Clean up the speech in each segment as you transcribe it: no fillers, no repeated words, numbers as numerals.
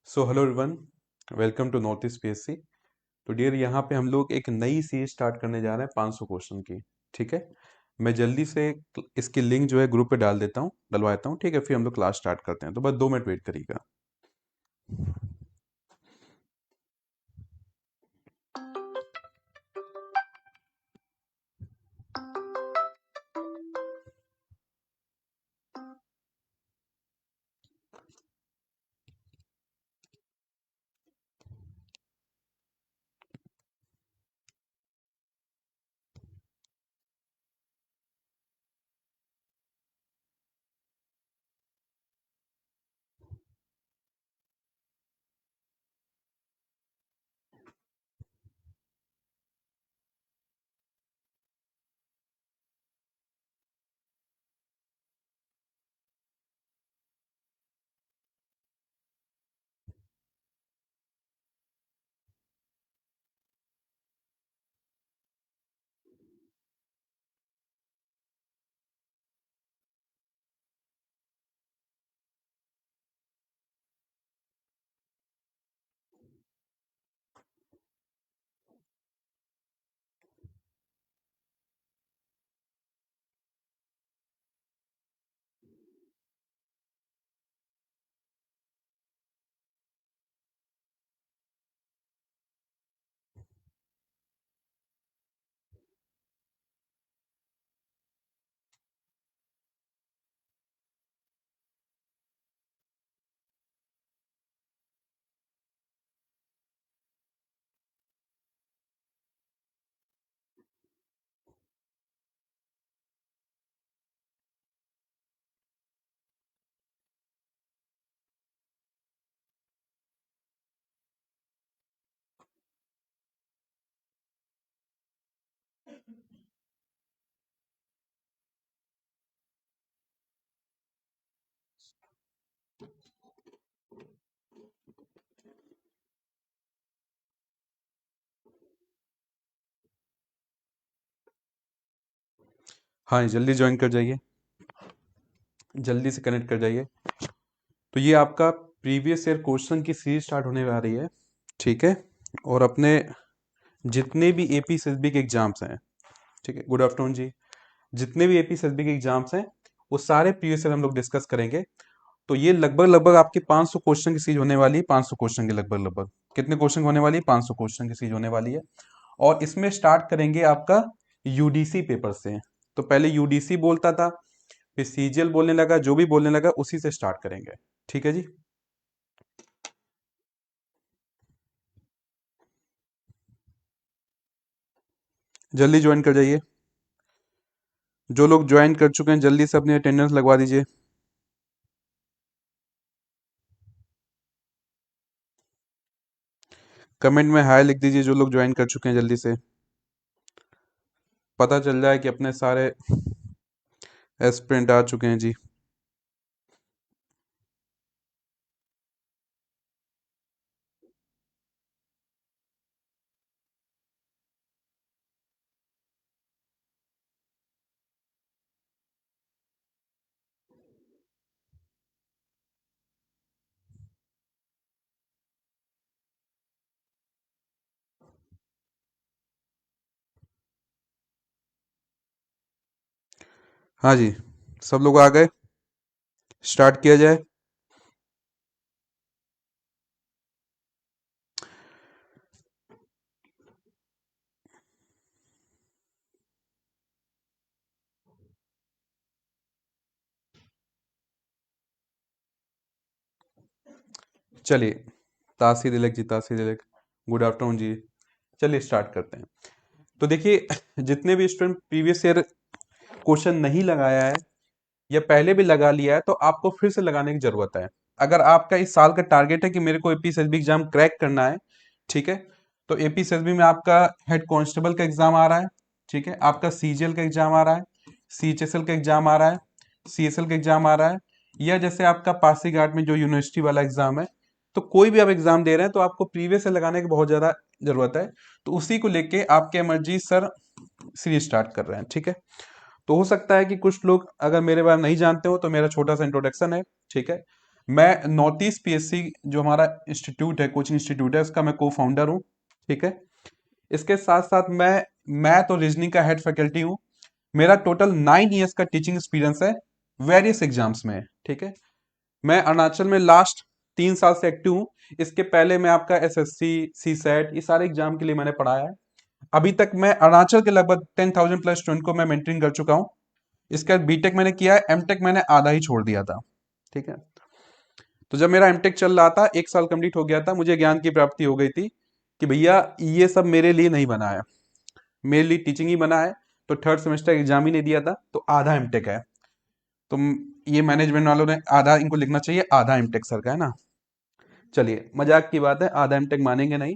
So hello everyone, welcome to north east PSC. तो dear, यहाँ पे हम लोग एक नई सीरीज स्टार्ट करने जा रहे हैं 500 क्वेश्चन की। ठीक है, मैं जल्दी से इसकी लिंक जो है ग्रुप पे डाल देता हूँ, डलवा देता हूँ। ठीक है, फिर हम लोग क्लास स्टार्ट करते हैं, तो बस 2 मिनट वेट करिएगा। हाँ, जल्दी ज्वाइन कर जाइए, जल्दी से कनेक्ट कर जाइए। तो ये आपका प्रीवियस ईयर क्वेश्चन की सीरीज स्टार्ट होने आ रही है। ठीक है, और अपने जितने भी एपी एसएसबी के एग्जाम्स हैं, ठीक है, गुड आफ्टरनून जी, जितने भी एपी एसएसबी के एग्जाम्स हैं वो सारे प्रीवियस ईयर हम लोग डिस्कस करेंगे। तो ये लगभग लगभग आपकी 500 क्वेश्चन की सीरीज होने वाली है। 500 क्वेश्चन की लगभग लगभग कितने क्वेश्चन होने वाली है? 500 क्वेश्चन की सीरीज होने वाली है। और इसमें स्टार्ट करेंगे आपका यूडीसी पेपर से। तो पहले यूडीसी बोलता था, फिर सीजीएल बोलने लगा, जो भी बोलने लगा उसी से स्टार्ट करेंगे। ठीक है जी, जल्दी ज्वाइन कर जाइए। जो लोग ज्वाइन कर चुके हैं जल्दी से अपनी अटेंडेंस लगवा दीजिए। कमेंट में हाय लिख दीजिए जो लोग ज्वाइन कर चुके हैं, जल्दी से पता चल जाए कि अपने सारे एस्पिरेंट आ चुके हैं जी। हाँ जी, सब लोग आ गए, स्टार्ट किया जाए। चलिए, तासी दिलक जी, तासी दिलक, गुड आफ्टरनून जी। चलिए स्टार्ट करते हैं। तो देखिए, जितने भी स्टूडेंट प्रीवियस ईयर क्वेश्चन नहीं लगाया है या पहले भी लगा लिया है, तो आपको फिर से लगाने की जरूरत है। अगर आपका इस साल का टारगेट है कि मेरे को एपीएसबी एग्जाम क्रैक करना है, ठीक है, तो एपीएसबी में आपका हेड कांस्टेबल का एग्जाम आ रहा है, ठीक है, आपका सीजीएल का एग्जाम आ रहा है, सीएचएसएल का एग्जाम आ रहा है, सीएसएल का एग्जाम आ रहा है, या जैसे आपका पासीघाट में जो यूनिवर्सिटी वाला एग्जाम है, तो कोई भी आप एग्जाम दे रहे हैं तो आपको प्रीवियस से लगाने की बहुत ज्यादा जरूरत है। तो उसी को लेके आपके एमर्जी सर सीरीज स्टार्ट कर रहे हैं। ठीक है, तो हो सकता है कि कुछ लोग अगर मेरे बारे में नहीं जानते हो, तो मेरा छोटा सा इंट्रोडक्शन है। ठीक है, मैं नॉर्थ ईस्ट पीएससी जो हमारा इंस्टीट्यूट है, कोचिंग इंस्टीट्यूट है, उसका मैं को फाउंडर हूँ। ठीक है, इसके साथ साथ मैं मैथ और रीजनिंग का हेड फैकल्टी हूँ। मेरा टोटल 9 ईयर्स का टीचिंग एक्सपीरियंस है वेरियस एग्जाम्स में। ठीक है, मैं अरुणाचल में लास्ट 3 साल से एक्टिव हूँ। इसके पहले मैं आपका एसएससी, सीसेट, ये सारे एग्जाम के लिए मैंने पढ़ाया है। अभी तक मैं अरुणाचल के लगभग 10,000 प्लस स्टूडेंट को मैं मेंटरिंग कर चुका हूँ। इसके बाद बीटेक मैंने किया है, एमटेक मैंने आधा ही छोड़ दिया था। ठीक है, तो जब मेरा एमटेक चल रहा था, 1 साल कंप्लीट हो गया था, मुझे ज्ञान की प्राप्ति हो गई थी कि भैया ये सब मेरे लिए नहीं बना है, मेरे लिए टीचिंग ही बना है। तो थर्ड सेमेस्टर एग्जाम ही नहीं दिया था, तो आधा एमटेक है। तो ये मैनेजमेंट वालों ने आधा इनको लिखना चाहिए, आधा एमटेक सर का है ना। चलिए, मजाक की बात है, आधा एमटेक मानेंगे नहीं।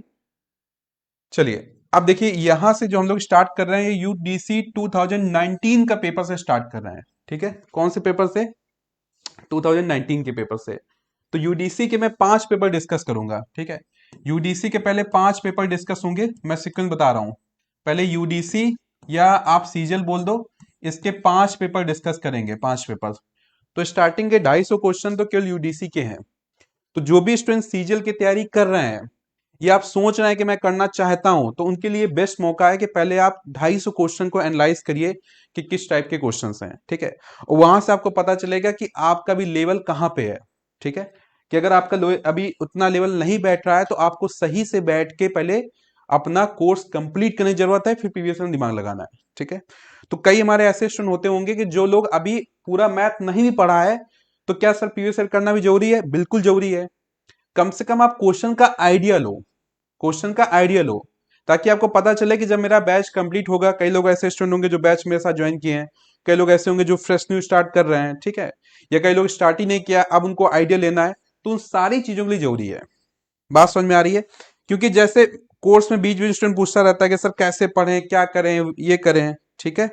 चलिए, अब देखिए यहां से जो हम लोग स्टार्ट कर रहे हैं, यूडीसी 2019 का पेपर से स्टार्ट कर रहे हैं। ठीक है, कौन से पेपर से? 2019 के पेपर से। तो यूडीसी के मैं 5 पेपर डिस्कस करूंगा। ठीक है, यूडीसी के पहले 5 पेपर डिस्कस होंगे, मैं सीक्वेंस बता रहा हूं। पहले यूडीसी या आप सीजल बोल दो, इसके 5 पेपर डिस्कस करेंगे, 5 पेपर। तो स्टार्टिंग के 250 क्वेश्चन तो केवल यूडीसी के हैं। तो जो भी स्टूडेंट सीजल की तैयारी कर रहे हैं या आप सोच रहे हैं कि मैं करना चाहता हूं, तो उनके लिए बेस्ट मौका है कि पहले आप 250 क्वेश्चन को एनालाइज करिए कि किस टाइप के क्वेश्चंस हैं। ठीक है, और वहां से आपको पता चलेगा कि आपका भी लेवल कहां पे है। ठीक है, कि अगर आपका अभी उतना लेवल नहीं बैठ रहा है, तो आपको सही से बैठ के पहले अपना कोर्स कंप्लीट करने की जरूरत है, फिर प्रीवियस में दिमाग लगाना है। ठीक है, तो कई हमारे ऐसे स्टूडेंट होते होंगे कि जो लोग अभी पूरा मैथ नहीं भी पढ़ा है, तो क्या सर प्रीवियस करना भी जरूरी है? बिल्कुल जरूरी है। कम से कम आप क्वेश्चन का आइडिया लो, क्वेश्चन का आइडिया लो, ताकि आपको पता चले कि जब मेरा बैच कंप्लीट होगा, कई लोग ऐसे स्टूडेंट होंगे जो बैच मेरे साथ ज्वाइन किए हैं, कई लोग ऐसे होंगे जो फ्रेश न्यू स्टार्ट कर रहे हैं। ठीक है, या कई लोग स्टार्ट ही नहीं किया, अब उनको आइडिया लेना है, तो उन सारी चीजों के लिए जरूरी है। बात समझ में आ रही है? क्योंकि जैसे कोर्स में बीच बीच स्टूडेंट पूछता रहता है कि सर कैसे पढ़ें, क्या करें, ये करें। ठीक है,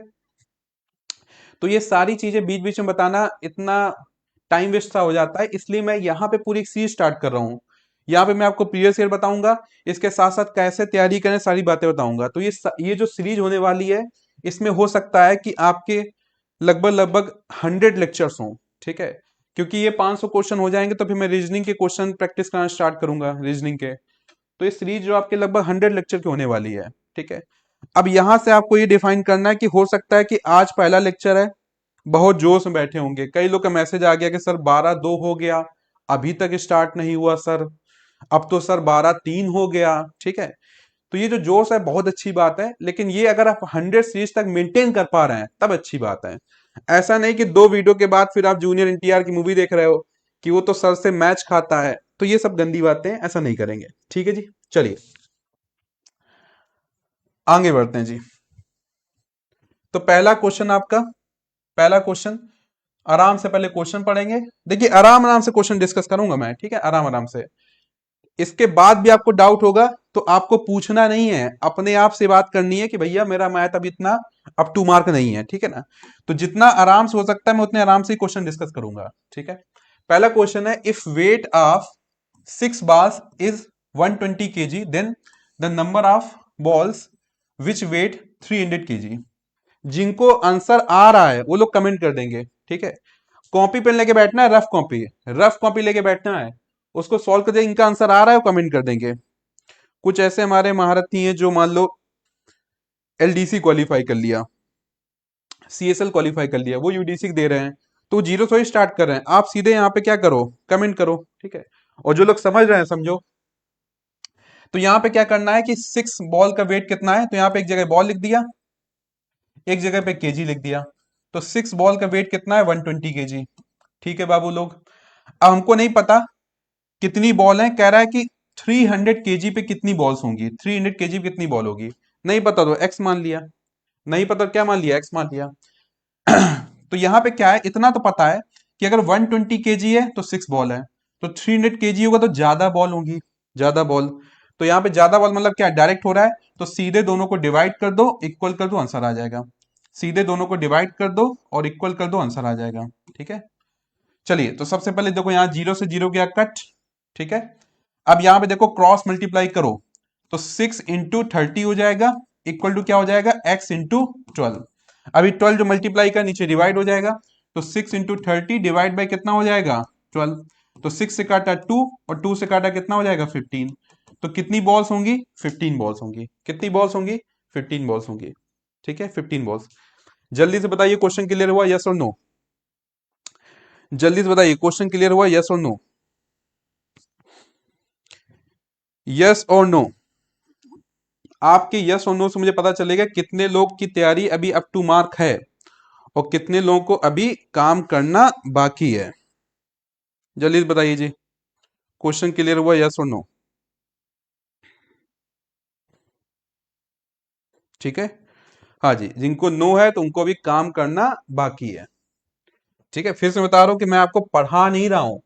तो ये सारी चीजें बीच बीच में बताना इतना टाइम वेस्ट सा हो जाता है, इसलिए मैं यहाँ पे पूरी एक सीरीज स्टार्ट कर रहा हूँ। यहाँ पे मैं आपको प्रीवियस ईयर बताऊंगा, इसके साथ साथ कैसे तैयारी करें, सारी बातें बताऊंगा। तो ये जो सीरीज होने वाली है, इसमें हो सकता है कि आपके लगभग लगभग 100 लेक्चर्स हों। ठीक है, क्योंकि ये 500 क्वेश्चन हो जाएंगे, तो फिर मैं रीजनिंग के क्वेश्चन प्रैक्टिस करना स्टार्ट करूंगा, रीजनिंग के। तो ये सीरीज जो आपके लगभग 100 लेक्चर की होने वाली है। ठीक है, अब यहां से आपको ये डिफाइन करना है कि हो सकता है कि आज पहला लेक्चर है, बहुत जोश में बैठे होंगे, कई लोग का मैसेज आ गया कि सर 12-2 हो गया, अभी तक स्टार्ट नहीं हुआ सर, अब तो सर 12-3 हो गया। ठीक है, तो ये जो जोश है बहुत अच्छी बात है, लेकिन ये अगर आप 100 सीरीज तक मेंटेन कर पा रहे हैं तब अच्छी बात है। ऐसा नहीं कि 2 वीडियो के बाद फिर आप जूनियर एनटीआर की मूवी देख रहे हो कि वो तो सर से मैच खाता है, तो ये सब गंदी बातें, ऐसा नहीं करेंगे। ठीक है जी, चलिए आगे बढ़ते हैं जी। तो पहला क्वेश्चन आपका, पहला क्वेश्चन, आराम से पहले क्वेश्चन पढ़ेंगे। देखिए आराम आराम से क्वेश्चन डिस्कस करूंगा मैं, ठीक है, आराम आराम से। इसके बाद भी आपको डाउट होगा तो आपको पूछना नहीं है, अपने आप से बात करनी है कि भैया मेरा मैथ अभी इतना अप टू मार्क नहीं है। ठीक है ना, तो जितना आराम से हो सकता है मैं उतने आराम से क्वेश्चन डिस्कस करूंगा। ठीक है, पहला क्वेश्चन है, if weight of 6 balls is 120 kg, then the number of balls which weight 300 kg। जिनको आंसर आ रहा है वो लोग कमेंट कर देंगे। ठीक है, कॉपी पेन लेके बैठना है, रफ कॉपी, रफ कॉपी लेके बैठना है, उसको सॉल्व कर दे, इनका आंसर आ रहा है वो कमेंट कर देंगे। कुछ ऐसे हमारे महारथी हैं जो मान लो एलडीसी क्वालिफाई कर लिया, सीएसएल क्वालिफाई कर लिया, वो यूडीसी दे रहे हैं, तो जीरो से ही स्टार्ट कर रहे हैं। आप सीधे यहाँ पे क्या करो, कमेंट करो। ठीक है, और जो लोग समझ रहे हैं समझो। तो यहाँ पे क्या करना है कि 6 बॉल का वेट कितना है, तो यहाँ पे एक जगह बॉल लिख दिया, एक जगह पे केजी लिख दिया। तो 6 बॉल का वेट कितना है, 120 kg। ठीक है बाबू लोग, अब हमको नहीं पता कितनी बॉल है, कह रहा है कि 300 kg पे कितनी बॉल्स होंगी, 300 kg पे कितनी बॉल होगी, नहीं पता तो एक्स मान लिया, नहीं पता तो क्या मान लिया, एक्स मान लिया। तो यहाँ पे क्या है, इतना तो पता है कि अगर 120 kg है तो 6 बॉल है, तो 300 kg होगा तो ज्यादा बॉल होंगी, ज्यादा बॉल। तो यहाँ पे ज्यादा बॉल मतलब क्या, डायरेक्ट हो रहा है, तो सीधे दोनों को डिवाइड कर दो, इक्वल कर दो, आंसर आ जाएगा। सीधे दोनों को डिवाइड कर दो और इक्वल कर दो, आंसर आ जाएगा। ठीक है, चलिए तो सबसे पहले देखो यहाँ 0 से 0 गया कट। ठीक है, अब यहाँ पे देखो क्रॉस मल्टीप्लाई करो, तो 6 × 30 हो जाएगा, इक्वल टू क्या हो जाएगा, x × 12। अभी 12 जो मल्टीप्लाई का नीचे डिवाइड हो जाएगा, तो 6 × 30 डिवाइड बाई कितना हो जाएगा, 12। तो 6 से काटा 2 और 2 से काटा कितना हो जाएगा 15। तो कितनी बॉल्स होंगी 15 बॉल्स होंगी। कितनी बॉल्स होंगी 15 बॉल्स होंगी। ठीक है 15 बॉल्स। जल्दी से बताइए क्वेश्चन क्लियर हुआ यस और नो। जल्दी से बताइए क्वेश्चन क्लियर हुआ यस और नो। यस और नो। आपके यस और नो से मुझे पता चलेगा कितने लोग की तैयारी अभी अप टू मार्क है और कितने लोगों को अभी काम करना बाकी है। जल्दी से बताइए जी क्वेश्चन क्लियर हुआ यस और नो। ठीक है हाँ जी, जिनको नो है तो उनको अभी काम करना बाकी है। ठीक है फिर से बता रहा हूं कि मैं आपको पढ़ा नहीं रहा हूं,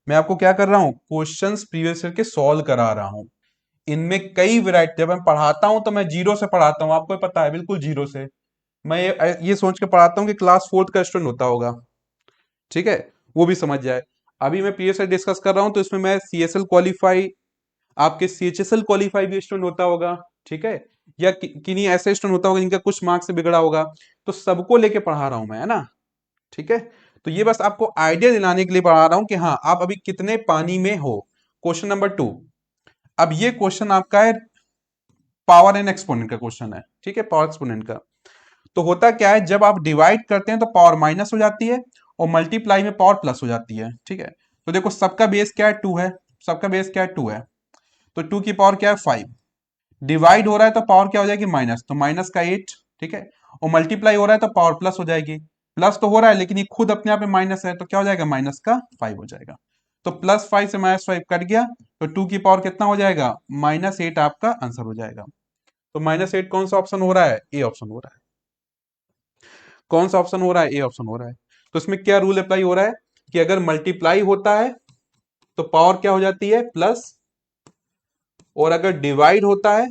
मैं आपको क्या कर रहा हूं क्वेश्चंस प्रीवियस ईयर के सॉल्व करा रहा हूं। इनमें कई वैरायटी, जब मैं पढ़ाता हूं तो मैं जीरो से पढ़ाता हूं, आपको पता है बिल्कुल जीरो से। मैं ये सोच के पढ़ाता हूं कि क्लास फोर्थ का स्टूडेंट होता होगा। ठीक है वो भी समझ जाए। अभी मैं पीएसएल डिस्कस कर रहा हूं तो इसमें मैं सीएसएल क्वालिफाई, आपके सीएचएसएल क्वालिफाई भी स्टूडेंट होता होगा। ठीक है या किन्हीं ऐसे स्टूडेंट होता होगा जिनका कुछ मार्क्स से बिगड़ा होगा, तो सबको लेके पढ़ा रहा हूं मैं, है ना। ठीक है तो ये बस आपको आइडिया दिलाने के लिए पढ़ा रहा हूं कि हाँ आप अभी कितने पानी में हो। Question number 2। अब ये क्वेश्चन आपका है पावर एंड एक्सपोनेंट का क्वेश्चन है। ठीक है पावर एक्सपोनेंट का। तो होता क्या है जब आप डिवाइड करते हैं तो पावर माइनस हो जाती है और मल्टीप्लाई में पावर प्लस हो जाती है। ठीक है तो देखो सबका बेस क्या है 2 है, सबका बेस क्या है 2 है। तो 2 की पावर क्या है 5। डिवाइड हो रहा है तो पावर क्या हो जाएगी माइनस, तो माइनस का 8। ठीक है और मल्टीप्लाई हो रहा है तो पावर प्लस हो जाएगी। प्लस तो हो रहा है लेकिन ये खुद अपने आप में माइनस है तो क्या हो जाएगा माइनस का 5 हो जाएगा। तो +5 से -5 कट गया तो 2 की पावर कितना हो जाएगा -8 आपका आंसर हो जाएगा। तो -8 कौन सा ऑप्शन हो रहा है ए ऑप्शन हो रहा है। कौन सा ऑप्शन हो रहा है ए ऑप्शन हो रहा है। तो इसमें क्या रूल अप्लाई हो रहा है कि अगर मल्टीप्लाई होता है तो पावर क्या हो जाती है प्लस, और अगर डिवाइड होता है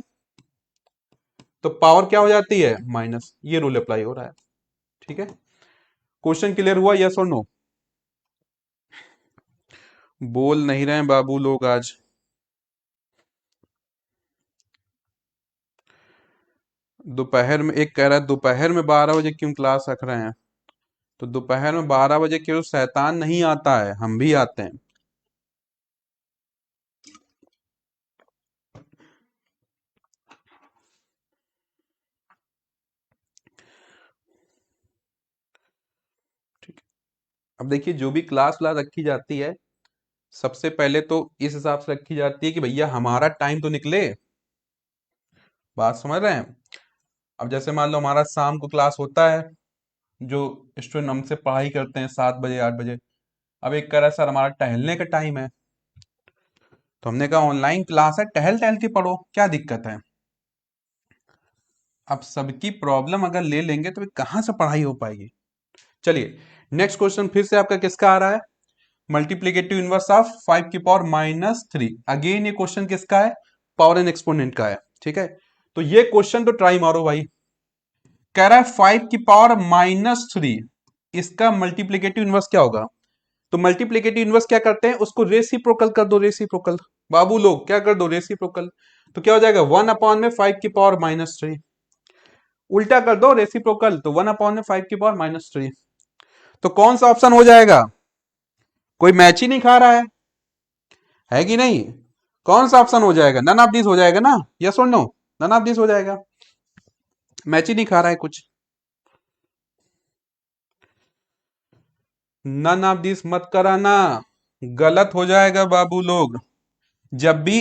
तो पावर क्या हो जाती है माइनस। ये रूल अप्लाई हो रहा है। ठीक है क्वेश्चन क्लियर हुआ यस और नो। बोल नहीं रहे हैं बाबू लोग आज। दोपहर में एक कह रहा है दोपहर में 12 बजे क्यों क्लास रख रहे हैं। तो दोपहर में 12 बजे केवल शैतान नहीं आता है, हम भी आते हैं। ठीक है अब देखिए जो भी क्लास व्लास रखी जाती है सबसे पहले तो इस हिसाब से रखी जाती है कि भैया हमारा टाइम तो निकले। बात समझ रहे हैं। अब जैसे मान लो हमारा शाम को क्लास होता है, जो स्टूडेंट हमसे पढ़ाई करते हैं 7 बजे 8 बजे। अब एक कह रहा है सर हमारा टहलने का टाइम है, तो हमने कहा ऑनलाइन क्लास है टहल टहल के पढ़ो क्या दिक्कत है। अब सबकी प्रॉब्लम अगर ले लेंगे तो कहां से पढ़ाई हो पाएगी। चलिए नेक्स्ट क्वेश्चन फिर से आपका किसका आ रहा है मल्टीप्लीकेटिव इनवर्स ऑफ 5 की पावर -3। अगेन ये क्वेश्चन किसका है पावर एंड एक्सपोनेंट का है। ठीक है तो ये क्वेश्चन तो ट्राई मारो भाई। कह रहा है 5 की पावर -3, इसका मल्टीप्लीकेटिव इनवर्स क्या होगा। तो मल्टीप्लीकेटिव इनवर्स क्या करते हैं उसको रेसिप्रोकल कर दो, रेसिप्रोकल बाबू लोग क्या कर दो रेसिप्रोकल। तो क्या हो जाएगा 1/5 की पावर -3। उल्टा कर दो रेसिप्रोकल तो 1/5 की पावर -3। तो कौन सा ऑप्शन हो जाएगा, कोई मैच ही नहीं खा रहा है कि नहीं। कौन सा ऑप्शन हो जाएगा नन ऑफ दिस हो जाएगा ना, यस और नो। नन ऑफ दिस हो जाएगा, मैच ही नहीं खा रहा है कुछ। नन ऑफ दिस मत कराना, गलत हो जाएगा बाबू लोग। जब भी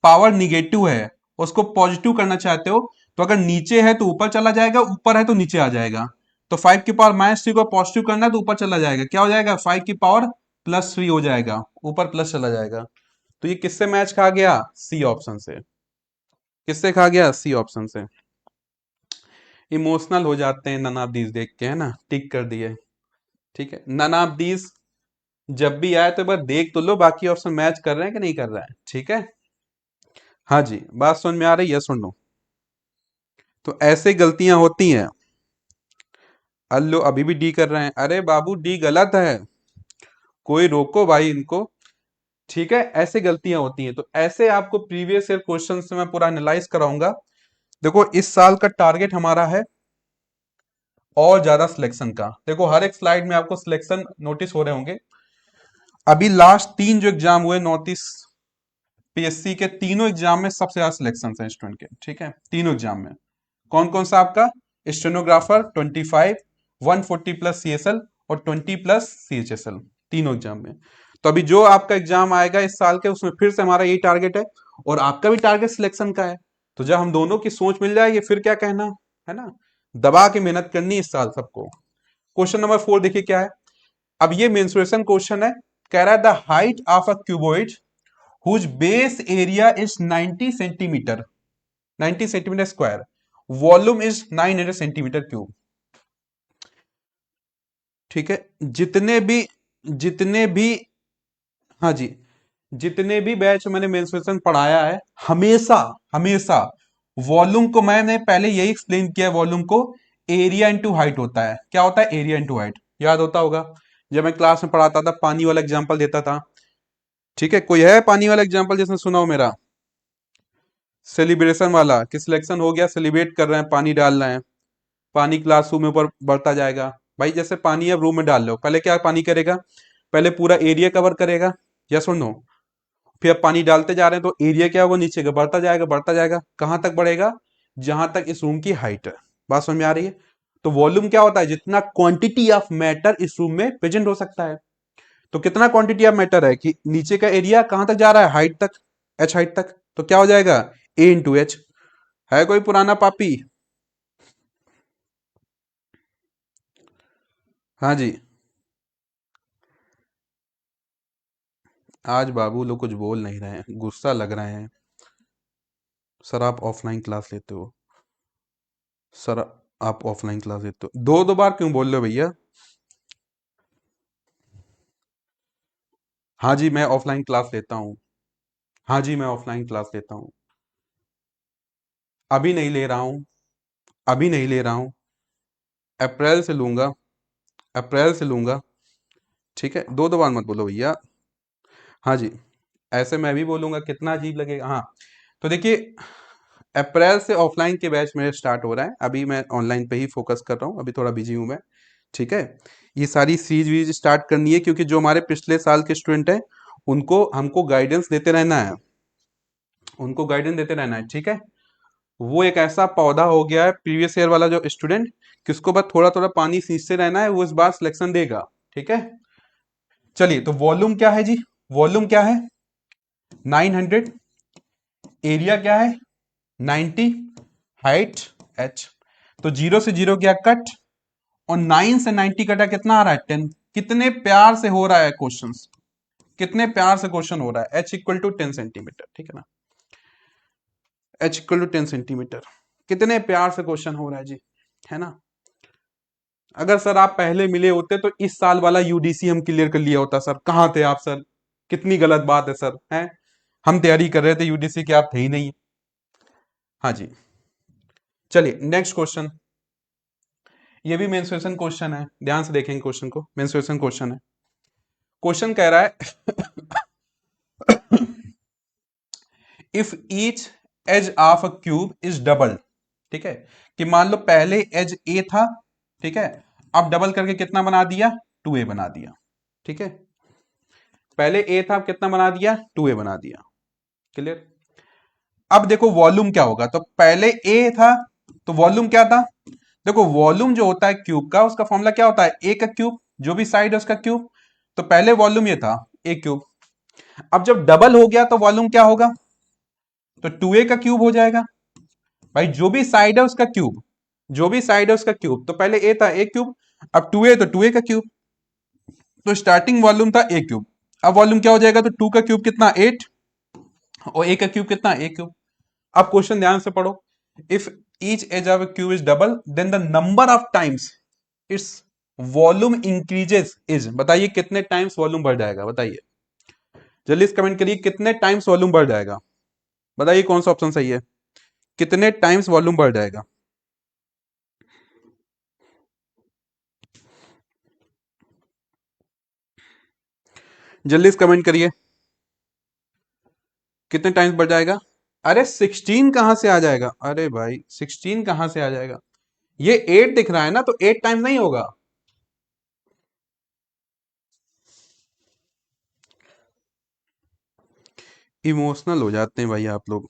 पावर निगेटिव है उसको पॉजिटिव करना चाहते हो तो अगर नीचे है तो ऊपर चला जाएगा, ऊपर है तो नीचे आ जाएगा। तो 5 की पावर -3 को पॉजिटिव करना है तो ऊपर चला जाएगा, क्या हो जाएगा 5 की पावर +3 हो जाएगा, ऊपर प्लस चला जाएगा। तो ये किससे मैच खा गया सी ऑप्शन से। किससे खा गया सी ऑप्शन से। इमोशनल हो जाते हैं नन ऑफ दीज देख के, है ना, टिक कर दिए। ठीक है नन ऑफ दीज जब भी आए तो एक बार देख तो लो बाकी ऑप्शन मैच कर रहे हैं कि नहीं कर रहा है। ठीक है हाँ जी बात समझ में आ रही है यस और नो। तो ऐसे गलतियां होती हैं। अल्लो अभी भी डी कर रहे हैं, अरे बाबू डी गलत है, कोई रोको भाई इनको। ठीक है ऐसे गलतियां होती हैं तो ऐसे आपको प्रीवियस ईयर क्वेश्चन से मैं पूरा एनालाइज कराऊंगा। देखो इस साल का टारगेट हमारा है और ज्यादा सिलेक्शन का। देखो हर एक स्लाइड में आपको सिलेक्शन नोटिस हो रहे होंगे। अभी लास्ट 3 जो एग्जाम हुए नॉर्थ ईस्ट पीएससी के, तीनों एग्जाम में सबसे ज्यादा सिलेक्शन है स्टूडेंट के, ठीक है, तीनों एग्जाम में। कौन कौन सा आपका? स्टेनोग्राफर 25, 140 प्लस सीएसएल और 20 प्लस सीएचएसएल, तीनों एग्जाम में। तो अभी जो आपका एग्जाम आएगा इस साल के, उसमें फिर से हमारा यही टारगेट है, और आपका भी टारगेट सिलेक्शन का है। तो जब हम दोनों की सोच मिल जाएगी फिर क्या कहना, है ना? दबा के मेहनत करनी इस साल सबको। क्वेश्चन नंबर 4 देखिए क्या है। अब ये मेंसुरेशन क्वेश्चन है। कह रहा है the height of a cuboid whose base area is 90 centimetre, 90 centimetre square, volume is 900 centimetre cube. ठीक है, जितने भी हाँ जी, जितने भी बैच मैंने मेंसुरेशन पढ़ाया है, हमेशा हमेशा वॉल्यूम को मैंने पहले यही एक्सप्लेन किया है, वॉल्यूम को एरिया इंटू हाइट होता है। क्या होता है? Area into height. याद होता होगा जब मैं क्लास में पढ़ाता था, पानी वाला एग्जांपल देता था। ठीक है, कोई है पानी वाला एग्जांपल जिसने सुना हो मेरा? सेलिब्रेशन वाला कि सिलेक्शन हो गया, सेलिब्रेट कर रहे हैं, पानी डाल रहे हैं, पानी क्लासरूम में ऊपर बढ़ता जाएगा। भाई जैसे पानी अब रूम में डाल लो, पहले क्या पानी करेगा? पहले पूरा एरिया कवर करेगा, यस और नो? फिर अब पानी डालते जा रहे हैं तो एरिया क्या होगा? नीचे का बढ़ता जाएगा, बढ़ता जाएगा, कहां तक बढ़ेगा? जहां तक इस रूम की हाइट है। बात समझ में आ रही है? तो वॉल्यूम क्या होता है? जितना क्वांटिटी ऑफ मैटर इस रूम में प्रेजेंट हो सकता है। तो कितना क्वांटिटी ऑफ मैटर है कि नीचे का एरिया कहां तक जा रहा है? हाइट तक, एच हाइट तक। तो क्या हो जाएगा? ए इंटू एच। है कोई पुराना पापी? हाँ जी। आज बाबू लोग कुछ बोल नहीं रहे हैं, गुस्सा लग रहे हैं। सर आप ऑफलाइन क्लास लेते हो? सर आप ऑफलाइन क्लास लेते हो? दो दो बार क्यों बोल रहे हो भैया? हाँ जी मैं ऑफलाइन क्लास लेता हूँ। हाँ जी मैं ऑफलाइन क्लास लेता हूँ। अभी नहीं ले रहा हूँ, अभी नहीं ले रहा हूँ, अप्रैल से लूंगा, अप्रैल से लूंगा। ठीक है, दो दो बार मत बोलो भैया। हाँ जी, ऐसे मैं भी बोलूंगा कितना अजीब लगेगा। हाँ, तो देखिए अप्रैल से ऑफलाइन के बैच मेरे स्टार्ट हो रहा है, अभी मैं ऑनलाइन पे ही फोकस कर रहा हूँ, अभी थोड़ा बिजी हूँ मैं। ठीक है, ये सारी सीरीज वीज स्टार्ट करनी है क्योंकि जो हमारे पिछले साल के स्टूडेंट हैं उनको हमको गाइडेंस देते रहना है, उनको गाइडेंस देते रहना है। ठीक है, वो एक ऐसा पौधा हो गया है प्रीवियस ईयर वाला जो स्टूडेंट, कि उसको बस थोड़ा थोड़ा पानी सींचते रहना है, वो इस बार सिलेक्शन देगा। ठीक है, चलिए तो वॉल्यूम क्या है जी? वॉल्यूम क्या है? 900। एरिया क्या है? 90। Height h। तो जीरो से जीरो गया कट, और 9 से 90 कटा, कितना आ रहा है? 10। कितने प्यार से हो रहा है क्वेश्चन, कितने प्यार से क्वेश्चन हो रहा है। h इक्वल टू 10 सेंटीमीटर, ठीक है ना? h इक्वल टू 10 सेंटीमीटर, कितने प्यार से क्वेश्चन हो रहा है जी, है ना? अगर सर आप पहले मिले होते तो इस साल वाला यूडीसी हम क्लियर कर लिया होता। सर कहाँ थे आप सर? कितनी गलत बात है सर, हैं? हम तैयारी कर रहे थे यूडीसी की, आप थे ही नहीं। हाँ जी, चलिए नेक्स्ट क्वेश्चन। ये भी मेंस्ट्रुएशन क्वेश्चन है, ध्यान से देखेंगे क्वेश्चन को। मेंस्ट्रुएशन क्वेश्चन है। क्वेश्चन कह रहा है if each edge of a cube is double. ठीक है, कि मान लो पहले एज ए था, ठीक है, अब डबल करके कितना बना दिया? 2a बना दिया। ठीक है, पहले ए था, अब कितना बना दिया? 2a बना दिया। क्लियर? अब देखो वॉल्यूम क्या होगा। तो पहले ए था तो वॉल्यूम क्या था? देखो वॉल्यूम जो होता है क्यूब का, उसका फॉर्मूला क्या होता है? ए का क्यूब, जो भी साइड है उसका क्यूब। तो पहले वॉल्यूम ये था ए क्यूब, अब जब डबल हो गया तो वॉल्यूम क्या होगा? तो 2a का क्यूब हो जाएगा। भाई जो भी साइड है उसका क्यूब, जो भी साइड है उसका क्यूब। तो पहले ए था ए क्यूब, अब 2a तो 2a का क्यूब। तो स्टार्टिंग वॉल्यूम था ए क्यूब, अब वॉल्यूम क्या हो जाएगा? तो 2 का क्यूब कितना? 8, और ए का क्यूब कितना? ए क्यूब। अब क्वेश्चन ध्यान से पढ़ो। If each edge of cube is double then the number of times its volume increases is. बताइए कितने टाइम्स वॉल्यूम बढ़ जाएगा? बताइए जल्दी से कमेंट करिए, कितने टाइम्स वॉल्यूम बढ़ जाएगा? बताइए कौन सा ऑप्शन सही है, कितने टाइम्स वॉल्यूम बढ़ जाएगा? जल्दी से कमेंट करिए, कितने टाइम्स बढ़ जाएगा? अरे 16 कहां से आ जाएगा? अरे भाई 16 कहां से आ जाएगा? ये 8 दिख रहा है ना, तो 8 टाइम्स नहीं होगा। इमोशनल हो जाते हैं भाई आप लोग,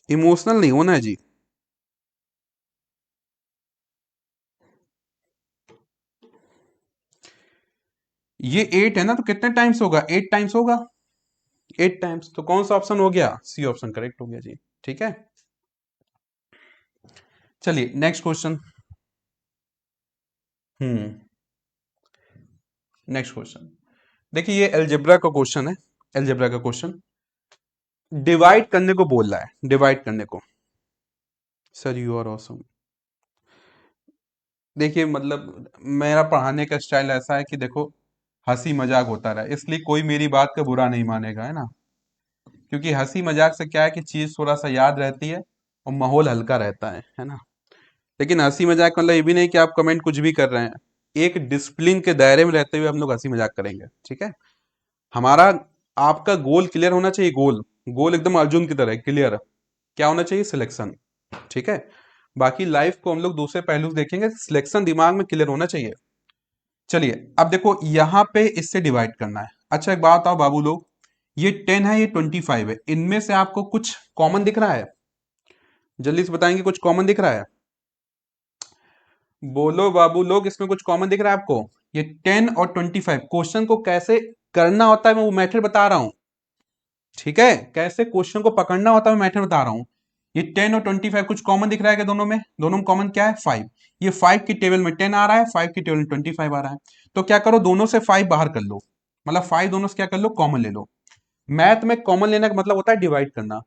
इमोशनल नहीं होना है जी। ये 8 है ना, तो कितने टाइम्स होगा, 8 टाइम्स होगा, 8 टाइम्स। तो कौन सा ऑप्शन हो गया, सी ऑप्शन करेक्ट हो गया जी। ठीक है, चलिए नेक्स्ट क्वेश्चन। हम्म, नेक्स्ट क्वेश्चन देखिए, ये एलजेब्रा का क्वेश्चन है, एलजेब्रा का क्वेश्चन डिवाइड करने को बोल रहा है, डिवाइड करने को। Sir you are awesome. देखिए मतलब मेरा पढ़ाने का स्टाइल ऐसा है कि देखो हंसी मजाक होता रहा, इसलिए कोई मेरी बात का बुरा नहीं मानेगा, है ना। क्योंकि हंसी मजाक से क्या है कि चीज थोड़ा सा याद रहती है और माहौल हल्का रहता है ना। लेकिन हंसी मजाक मतलब ये भी नहीं कि आप कमेंट कुछ भी कर रहे हैं, एक डिसिप्लिन के दायरे में रहते हुए हम लोग हंसी मजाक करेंगे, ठीक है। हमारा आपका गोल क्लियर होना चाहिए, गोल, गोल एकदम अर्जुन की तरह क्लियर। क्या होना चाहिए, सिलेक्शन, ठीक है। बाकी लाइफ को हम लोग दूसरे पहलू से देखेंगे, सिलेक्शन दिमाग में क्लियर होना चाहिए। चलिए अब देखो यहाँ पे इससे डिवाइड करना है। अच्छा एक बात बताओ बाबू लोग, ये 10 है, ये 25 है, इनमें से आपको कुछ कॉमन दिख रहा है, जल्दी से बताएंगे कुछ कॉमन दिख रहा है, बोलो बाबू लोग, इसमें कुछ कॉमन दिख रहा है आपको। ये 10 और 25 क्वेश्चन को कैसे करना होता है मैं वो मेथड बता रहा हूं, ठीक है। कैसे क्वेश्चन को पकड़ना होता है मैं मेथड बता रहा हूं। ये 10 और 25 कुछ कॉमन दिख रहा है क्या दोनों में, दोनों में कॉमन क्या है, 5। ये 5 की टेबल में 10 आ रहा है, 5 की टेबल में 25 आ रहा है। तो क्या करो, दोनों से 5 बाहर कर लो, मतलब 5 दोनों से क्या कर लो, कॉमन ले लो। मैथ में कॉमन लेने का मतलब होता है डिवाइड करना।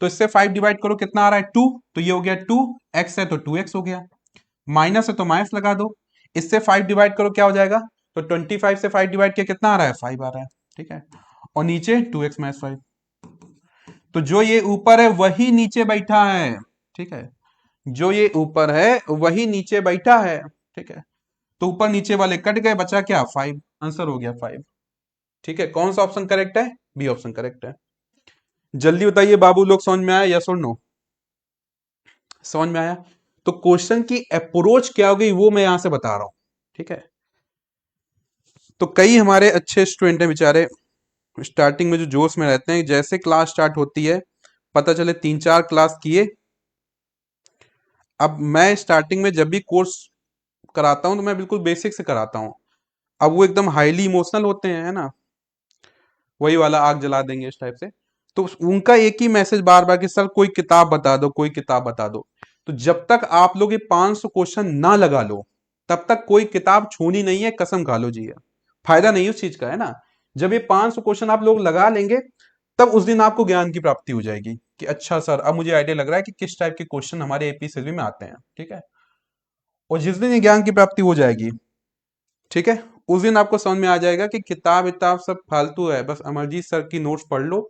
तो इससे 5 डिवाइड करो, कितना आ रहा है, 2। तो ये हो गया 2, एक्स है तो 2x हो गया, माइनस है तो माइनस लगा दो। इससे 5 डिवाइड करो, क्या हो जाएगा, तो 25 से 5 डिवाइड किया कितना आ रहा है, 5 आ रहा है, ठीक है। और नीचे 2x माइनस 5, तो जो ये ऊपर है वही नीचे बैठा है, ठीक है। जो ये ऊपर है वही नीचे बैठा है, ठीक है। तो ऊपर नीचे वाले कट गए, बचा क्या, 5, आंसर हो गया 5, ठीक है। कौन सा ऑप्शन करेक्ट है, बी ऑप्शन करेक्ट है। जल्दी बताइए बाबू लोग, समझ में आया, यस और नो, समझ में आया। तो क्वेश्चन की अप्रोच क्या होगी वो मैं यहां से बता रहा हूं, ठीक है। तो कई हमारे अच्छे स्टूडेंट हैं बेचारे, स्टार्टिंग में जो जोश में रहते हैं, जैसे क्लास स्टार्ट होती है, पता चले 3-4 क्लास किए। अब मैं स्टार्टिंग में जब भी कोर्स कराता हूं तो मैं बिल्कुल बेसिक से कराता हूं। अब वो एकदम हाईली इमोशनल होते हैं, है ना, वही वाला आग जला देंगे इस टाइप से। तो उनका एक ही मैसेज बार बार कि सर कोई किताब बता दो, कोई किताब बता दो। तो जब तक आप लोग ये 500 क्वेश्चन ना लगा लो तब तक कोई किताब छूनी नहीं है, कसम खा लो जी, है फायदा नहीं उस चीज का, है ना। जब ये 500 क्वेश्चन आप लोग लगा लेंगे तब उस दिन आपको ज्ञान की प्राप्ति हो जाएगी कि अच्छा सर अब मुझे आइडिया लग रहा है कि किस टाइप के क्वेश्चन हमारे एपीएससी में आते हैं, ठीक है। और जिस दिन ये ज्ञान की प्राप्ति हो जाएगी, ठीक है, उस दिन आपको समझ में आ जाएगा कि किताब विताब सब फालतू है, बस अमरजीत सर की नोट्स पढ़ लो,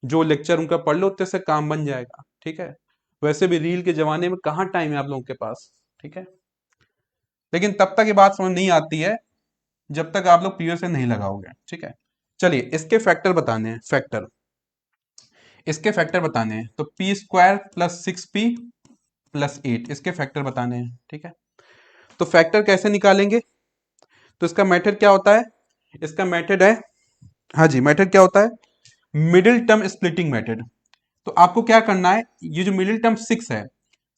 जो लेक्चर उनका पढ़ लो, उससे काम बन जाएगा, ठीक है। वैसे भी रील के जमाने में कहाँ टाइम है आप लोगों के पास, ठीक है। लेकिन तब तक ये बात समझ नहीं आती है जब तक आप लोग पीओ से नहीं लगाओगे, ठीक है। चलिए इसके फैक्टर बताने हैं, फैक्टर, इसके फैक्टर बताने हैं। तो P square plus 6p plus 8, इसके फैक्टर बताने हैं, ठीक है। तो फैक्टर कैसे निकालेंगे, तो इसका मेथड क्या होता है, इसका मेथड है, हाँ जी, मेथड क्या होता है, मिडिल टर्म स्प्लिटिंग मेथड। तो आपको क्या करना है, ये जो मिडिल टर्म 6 है,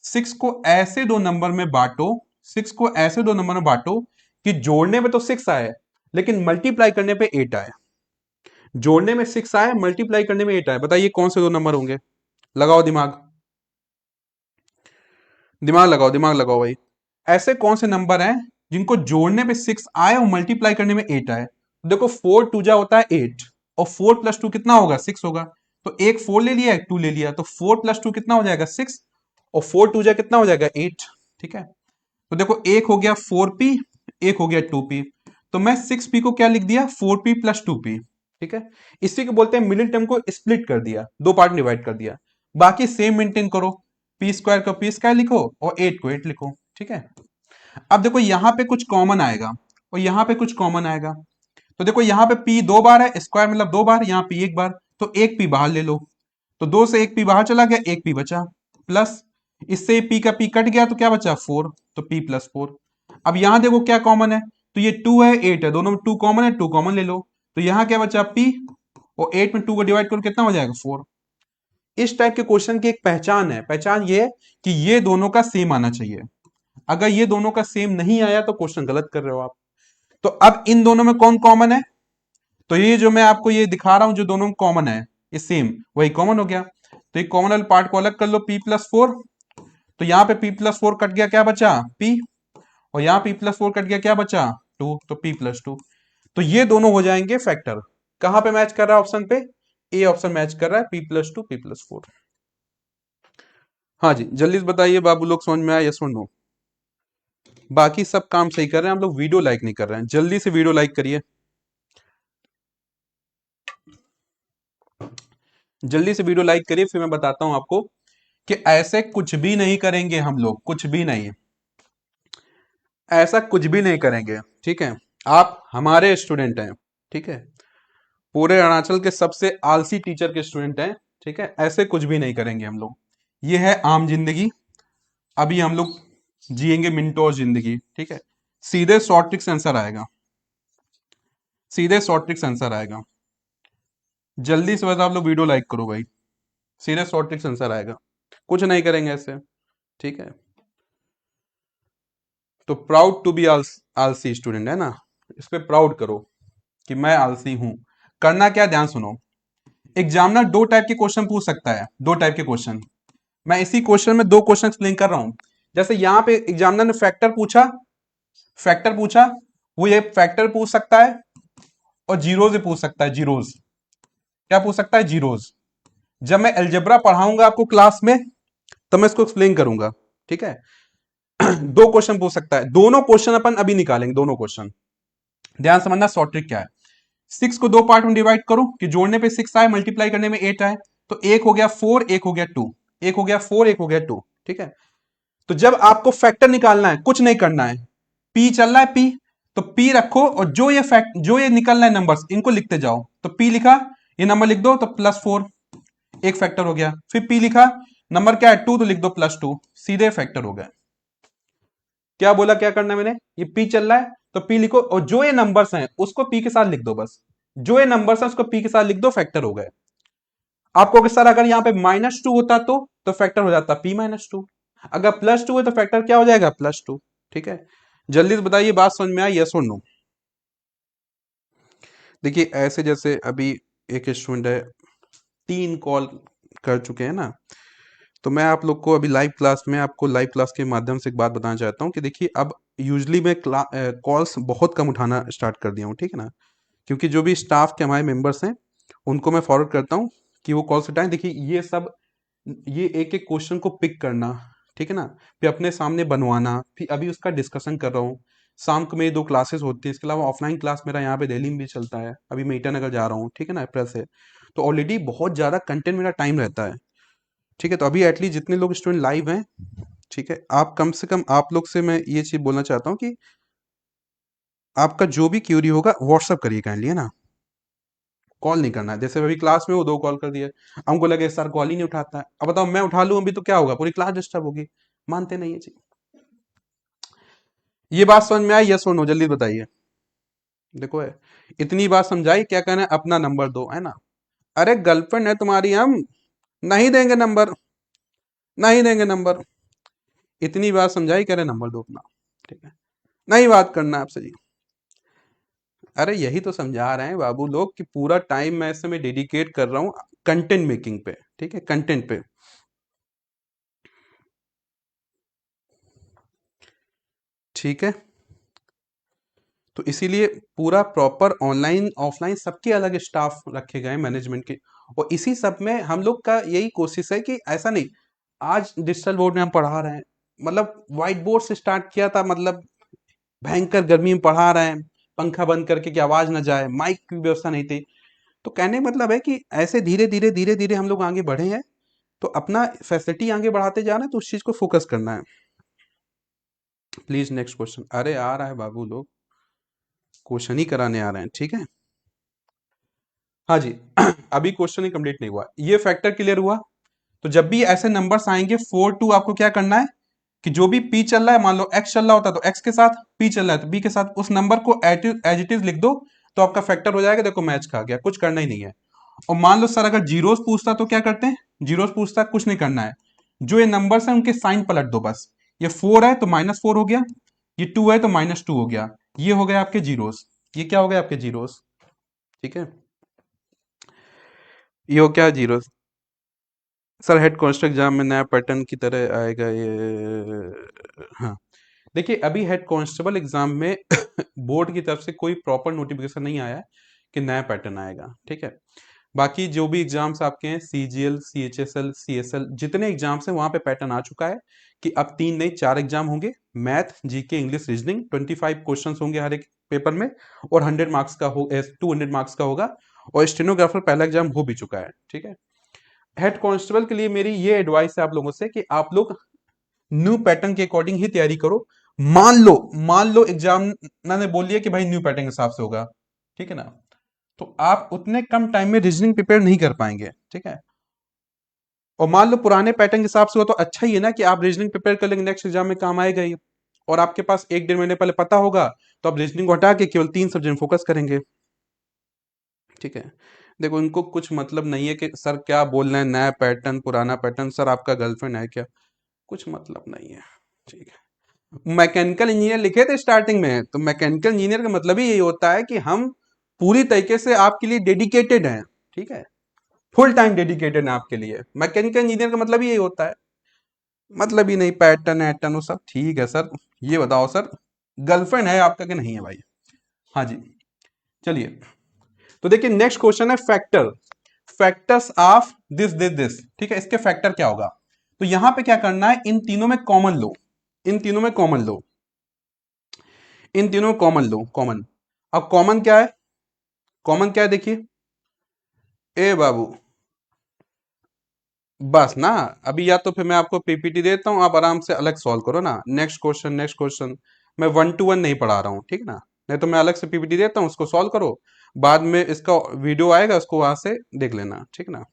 6 को ऐसे दो नंबर में बांटो, 6 को ऐसे दो नंबर में बांटो कि जोड़ने में तो 6 आए लेकिन मल्टीप्लाई करने पे 8 आए। जोड़ने में 6 आए, मल्टीप्लाई करने में 8 आए, बताइए कौन से दो नंबर होंगे, लगाओ दिमाग, दिमाग लगाओ, दिमाग लगाओ भाई। ऐसे कौन से नंबर हैं जिनको जोड़ने पे 6 आए और मल्टीप्लाई करने में 8 आए। देखो 4 टू जा होता है 8, और 4 प्लस 2 कितना होगा, 6 होगा। तो एक 4 ले लिया, एक 2 ले लिया, तो 4 प्लस 2 कितना हो जाएगा, 6, और 4 टू जा कितना हो जाएगा, 8, ठीक है। तो देखो एक हो गया 4p, एक हो गया 2p, तो मैं 6p को क्या लिख दिया, 4p प्लस 2p, ठीक है। इसी को बोलते हैं मिडिल टर्म को स्प्लिट कर दिया, दो पार्ट डिवाइड कर दिया। बाकी सेम मेंटेन करो, पी स्क्वायर को पी स्क्वायर लिखो और 8 को 8 लिखो, ठीक है। अब देखो यहां पे कुछ कॉमन आएगा और यहां पे कुछ कॉमन आएगा। तो देखो यहाँ पे p 2 बार है, स्क्वायर मतलब 2 बार, यहाँ p 1 बार, तो एक p बाहर ले लो। तो 2 से एक p बाहर चला गया, एक p बचा, प्लस इससे p का p कट गया तो क्या बचा, 4, तो p प्लस 4। अब यहां देखो क्या कॉमन है, तो ये 2 है 8 है, दोनों में 2 कॉमन है, 2 कॉमन ले लो। तो यहाँ क्या बचा, p और 8 में 2 को डिवाइड करो कितना हो जाएगा 4। इस टाइप के क्वेश्चन की एक पहचान है, पहचान ये है कि ये दोनों का सेम आना चाहिए। अगर ये दोनों का सेम नहीं आया तो क्वेश्चन गलत कर रहे हो आप। तो अब इन दोनों में कौन कॉमन है, तो ये जो मैं आपको ये दिखा रहा हूं जो दोनों कॉमन है ये सेम, वही कॉमन हो गया। तो ये कॉमन वाले पार्ट को अलग कर लो, p+4, तो यहाँ पे p+4 कट गया, क्या बचा p, और यहाँ p+4 कट गया, क्या बचा 2, तो p+2। तो ये दोनों हो जाएंगे फैक्टर। कहां पे मैच कर रहा है ऑप्शन पे, ए ऑप्शन मैच कर रहा है, p+2 p+4। हाँ जी जल्दी से बताइए बाबू लोग, समझ में आया, यस और नो। बाकी सब काम सही कर रहे हैं, हम लोग वीडियो लाइक नहीं कर रहे हैं, जल्दी से वीडियो लाइक करिए, जल्दी से वीडियो लाइक करिए, फिर मैं बताता हूं आपको कि ऐसे कुछ भी नहीं करेंगे हम लोग, कुछ भी नहीं, ऐसा कुछ भी नहीं करेंगे, ठीक है। आप हमारे स्टूडेंट हैं, ठीक है, पूरे अरुणाचल के सबसे आलसी टीचर के स्टूडेंट हैं, ठीक है, ऐसे कुछ भी नहीं करेंगे हम लोग। ये है आम जिंदगी, अभी हम लोग जिएंगे मिनटों जिंदगी, ठीक है। सीधे शॉर्ट ट्रिक्स आंसर आएगा, सीधे शॉर्ट ट्रिक्स आंसर आएगा। जल्दी से बस आप लोग वीडियो लाइक करो भाई, सीधे शॉर्ट ट्रिक्स आंसर आएगा, कुछ नहीं करेंगे ऐसे, ठीक है। तो प्राउड टू बी आलसी स्टूडेंट है ना, इस पे प्राउड करो कि मैं आलसी हूं। करना क्या, ध्यान सुनो। एग्जामिनर दो टाइप के क्वेश्चन पूछ सकता है, दो टाइप के क्वेश्चन। मैं इसी क्वेश्चन में दो क्वेश्चन एक्सप्लेन कर रहा हूं। जैसे यहां पे एग्जामिनर ने फैक्टर पूछा, फैक्टर पूछा, वो ये फैक्टर पूछ सकता है और जीरोज भी पूछ सकता है, जीरोज। क्या पूछ सकता है, जीरोज। जब मैं अलजेब्रा पढ़ाऊंगा आपको क्लास में तो मैं इसको एक्सप्लेन करूंगा, ठीक है। दो क्वेश्चन पूछ सकता है, दोनों क्वेश्चन अपन अभी निकालेंगे, दोनों क्वेश्चन। ध्यान समझना शॉर्ट ट्रिक क्या है। 6 को दो पार्ट में डिवाइड करो कि जोड़ने पे 6 आए, मल्टीप्लाई करने में 8 आए, तो एक हो गया 4, एक हो गया 2, एक हो गया 4, एक हो गया 2, ठीक है। तो जब आपको फैक्टर निकालना है, कुछ नहीं करना है, पी चल रहा है, पी, तो पी रखो और जो ये निकल रहा है नंबर्स इनको लिखते जाओ। तो पी लिखा, ये नंबर लिख दो तो +4, एक फैक्टर हो गया। फिर पी लिखा, नंबर क्या है 2, तो लिख दो +2, सीधे फैक्टर हो गया। क्या बोला, क्या करना है मैंने, ये पी चल रहा है तो पी लिखो और जो ये नंबर्स हैं उसको पी के साथ लिख दो, बस जो ये नंबर्स हैं उसको पी के साथ लिख दो, फैक्टर हो गए। आपको सर अगर यहाँ पे -2 होता तो फैक्टर हो जाता p-2, अगर +2 है तो फैक्टर क्या हो जाएगा, +2, ठीक है। जल्दी से बताइए बात समझ में आई, यस और नो। देखिए ऐसे जैसे अभी एक स्टूडेंट है 3 कॉल कर चुके हैं ना, तो मैं आप लोग को अभी लाइव क्लास में, आपको लाइव क्लास के माध्यम से एक बात बताना चाहता हूँ कि देखिए अब यूजली मैं कॉल्स बहुत कम उठाना स्टार्ट कर दिया हूँ, ठीक है ना, क्योंकि जो भी स्टाफ के हमारे मेंबर्स हैं उनको मैं फॉरवर्ड करता हूँ कि वो कॉल्स उठाएं। देखिए ये सब, ये एक एक क्वेश्चन को पिक करना, ठीक है ना, फिर अपने सामने बनवाना, फिर अभी उसका डिस्कशन कर रहा हूँ। शाम को मेरी 2 क्लासेस होती है, इसके अलावा ऑफलाइन क्लास मेरा यहाँ पे दिल्ली में भी चलता है, अभी मैं ईटानगर जा रहा हूँ, ठीक है ना, अप्रैल से। तो ऑलरेडी बहुत ज़्यादा कंटेंट मेरा टाइम रहता है, ठीक है। तो अभी एटलीस्ट जितने लोग स्टूडेंट लाइव हैं, ठीक है, आप कम से कम, आप लोग से मैं ये चीज़ बोलना चाहता हूँ कि आपका जो भी क्यूरी होगा व्हाट्सअप करिए काइंडली, है ना, कॉल नहीं करना है। जैसे अभी क्लास में वो 2 कॉल कर दिए, हमको लगे सर कॉल ही नहीं उठाता है, अब बताओ मैं उठा लूं अभी तो क्या होगा, पूरी क्लास डिस्टर्ब होगी, मानते नहीं है जी। ये बात समझ में आई, यस और नो, जल्दी बताइए। देखो है, इतनी बात समझाई, क्या कहना है, अपना नंबर दो, है ना। अरे गर्लफ्रेंड है तुम्हारी, हम नहीं देंगे नंबर, नहीं देंगे नंबर। इतनी बात समझाई, कह रहे नंबर दो अपना, ठीक है, नहीं बात करना आपसे जी। अरे यही तो समझा रहे हैं बाबू लोग कि पूरा टाइम मैं इस समय डेडिकेट कर रहा हूँ कंटेंट मेकिंग पे, ठीक है, कंटेंट पे, ठीक है। तो इसीलिए पूरा प्रॉपर ऑनलाइन ऑफलाइन सबके अलग स्टाफ रखे गए हैं मैनेजमेंट के, और इसी सब में हम लोग का यही कोशिश है कि ऐसा नहीं, आज डिजिटल बोर्ड में हम पढ़ा रहे हैं, मतलब व्हाइट बोर्ड से स्टार्ट किया था, मतलब भयंकर गर्मी में पढ़ा रहे हैं, पंखा बंद करके कि आवाज ना जाए, माइक की व्यवस्था नहीं थी। तो कहने का मतलब है कि ऐसे धीरे धीरे धीरे धीरे हम लोग आगे बढ़े हैं, तो अपना फैसिलिटी आगे बढ़ाते जा रहे हैं, तो उस चीज को फोकस करना है। प्लीज नेक्स्ट क्वेश्चन, अरे आ रहा है बाबू लोग, क्वेश्चन ही कराने आ रहे हैं, ठीक है। हाँ जी, अभी क्वेश्चन ही कंप्लीट नहीं हुआ, ये फैक्टर क्लियर हुआ। तो जब भी ऐसे नंबर्स आएंगे 4 2, आपको क्या करना है कि जो भी p चल रहा है, मान लो x चल रहा होता है तो x के साथ, p चल रहा है तो b के साथ, उस नंबर को एज इट इज लिख दो, तो आपका फैक्टर हो जाएगा। देखो मैच खा गया, कुछ करना ही नहीं है। और मान लो सर अगर जीरोस पूछता तो क्या करते हैं, जीरोस पूछता कुछ नहीं करना है, जो ये नंबर्स हैं उनके साइन पलट दो बस। ये 4 है तो -4 हो गया, ये 2 है तो -2 हो गया, ये हो गए आपके जीरोस, ये क्या हो गए आपके जीरोस, ठीक है, ये हो क्या zeros. Sir head constable exam में नया पैटर्न की तरह आएगा ये, हाँ देखिए अभी हेड कांस्टेबल एग्जाम में बोर्ड की तरफ से कोई प्रॉपर नोटिफिकेशन नहीं आया है कि नया पैटर्न आएगा, ठीक है। बाकी जो भी एग्जाम्स आपके हैं सीजीएल, सीएचएसएल, सीएसएल, जितने एग्जाम्स हैं वहां पे पैटर्न आ चुका है कि अब 3 नहीं 4 एग्जाम होंगे, math, GK, English, reasoning, 25 questions होंगे हर एक पेपर में, और 100 मार्क्स का हो 200 मार्क्स का होगा, और स्टेनोग्राफर पहला एग्जाम हो भी चुका है, ठीक है। हेड कांस्टेबल के लिए मेरी ये एडवाइस है आप लोगों से कि आप लोग न्यू पैटर्न के अकॉर्डिंग ही तैयारी करो। मान लो एग्जामिनर ने बोल दिया कि भाई न्यू पैटर्न के हिसाब से होगा, ठीक है ना, तो आप उतने कम टाइम में रीजनिंग प्रिपेयर नहीं कर पाएंगे, ठीक है। और मान लो पुराने पैटर्न के हिसाब से हो तो अच्छा ही है ना कि आप रीजनिंग प्रिपेयर कर लेंगे, नेक्स्ट एग्जाम में काम आएगा ही, और आपके पास 1 डेढ़ महीने पहले पता होगा, तो आप रीजनिंग को हटा के केवल 3 सब्जेक्ट में फोकस करेंगे, ठीक है। देखो इनको कुछ मतलब नहीं है कि सर क्या बोल रहे हैं, नया पैटर्न पुराना पैटर्न, सर आपका गर्लफ्रेंड है क्या, कुछ मतलब नहीं है, ठीक है। मैकेनिकल इंजीनियर लिखे थे स्टार्टिंग में, तो मैकेनिकल इंजीनियर का मतलब ही यही होता है कि हम पूरी तरीके से आपके लिए डेडिकेटेड हैं, ठीक है, फुल टाइम डेडिकेटेड है आपके लिए। मैकेनिकल इंजीनियर का मतलब ही यही होता है, मतलब ही नहीं पैटर्न ऐटर्न वो सब ठीक है सर। ये बताओ सर गर्लफ्रेंड है आपका कि नहीं है भाई, हाँ जी। चलिए तो देखिए नेक्स्ट क्वेश्चन है फैक्टर, फैक्टर्स ऑफ दिस, ठीक है, इसके फैक्टर क्या होगा। तो यहां पे क्या करना है, इन तीनों में कॉमन लो, इन तीनों में कॉमन लो, इन तीनों में कॉमन लो, कॉमन। अब कॉमन क्या है, कॉमन क्या है देखिए, ए बाबू बस ना, अभी या तो फिर मैं आपको पीपीटी देता हूं, आप आराम से अलग सॉल्व करो ना, नेक्स्ट क्वेश्चन नेक्स्ट क्वेश्चन, मैं 1 to 1 नहीं पढ़ा रहा हूं, ठीक है ना, नहीं तो मैं अलग से पीपीटी देता हूं, उसको सॉल्व करो, बाद में इसका वीडियो आएगा उसको वहां से देख लेना, ठीक ना,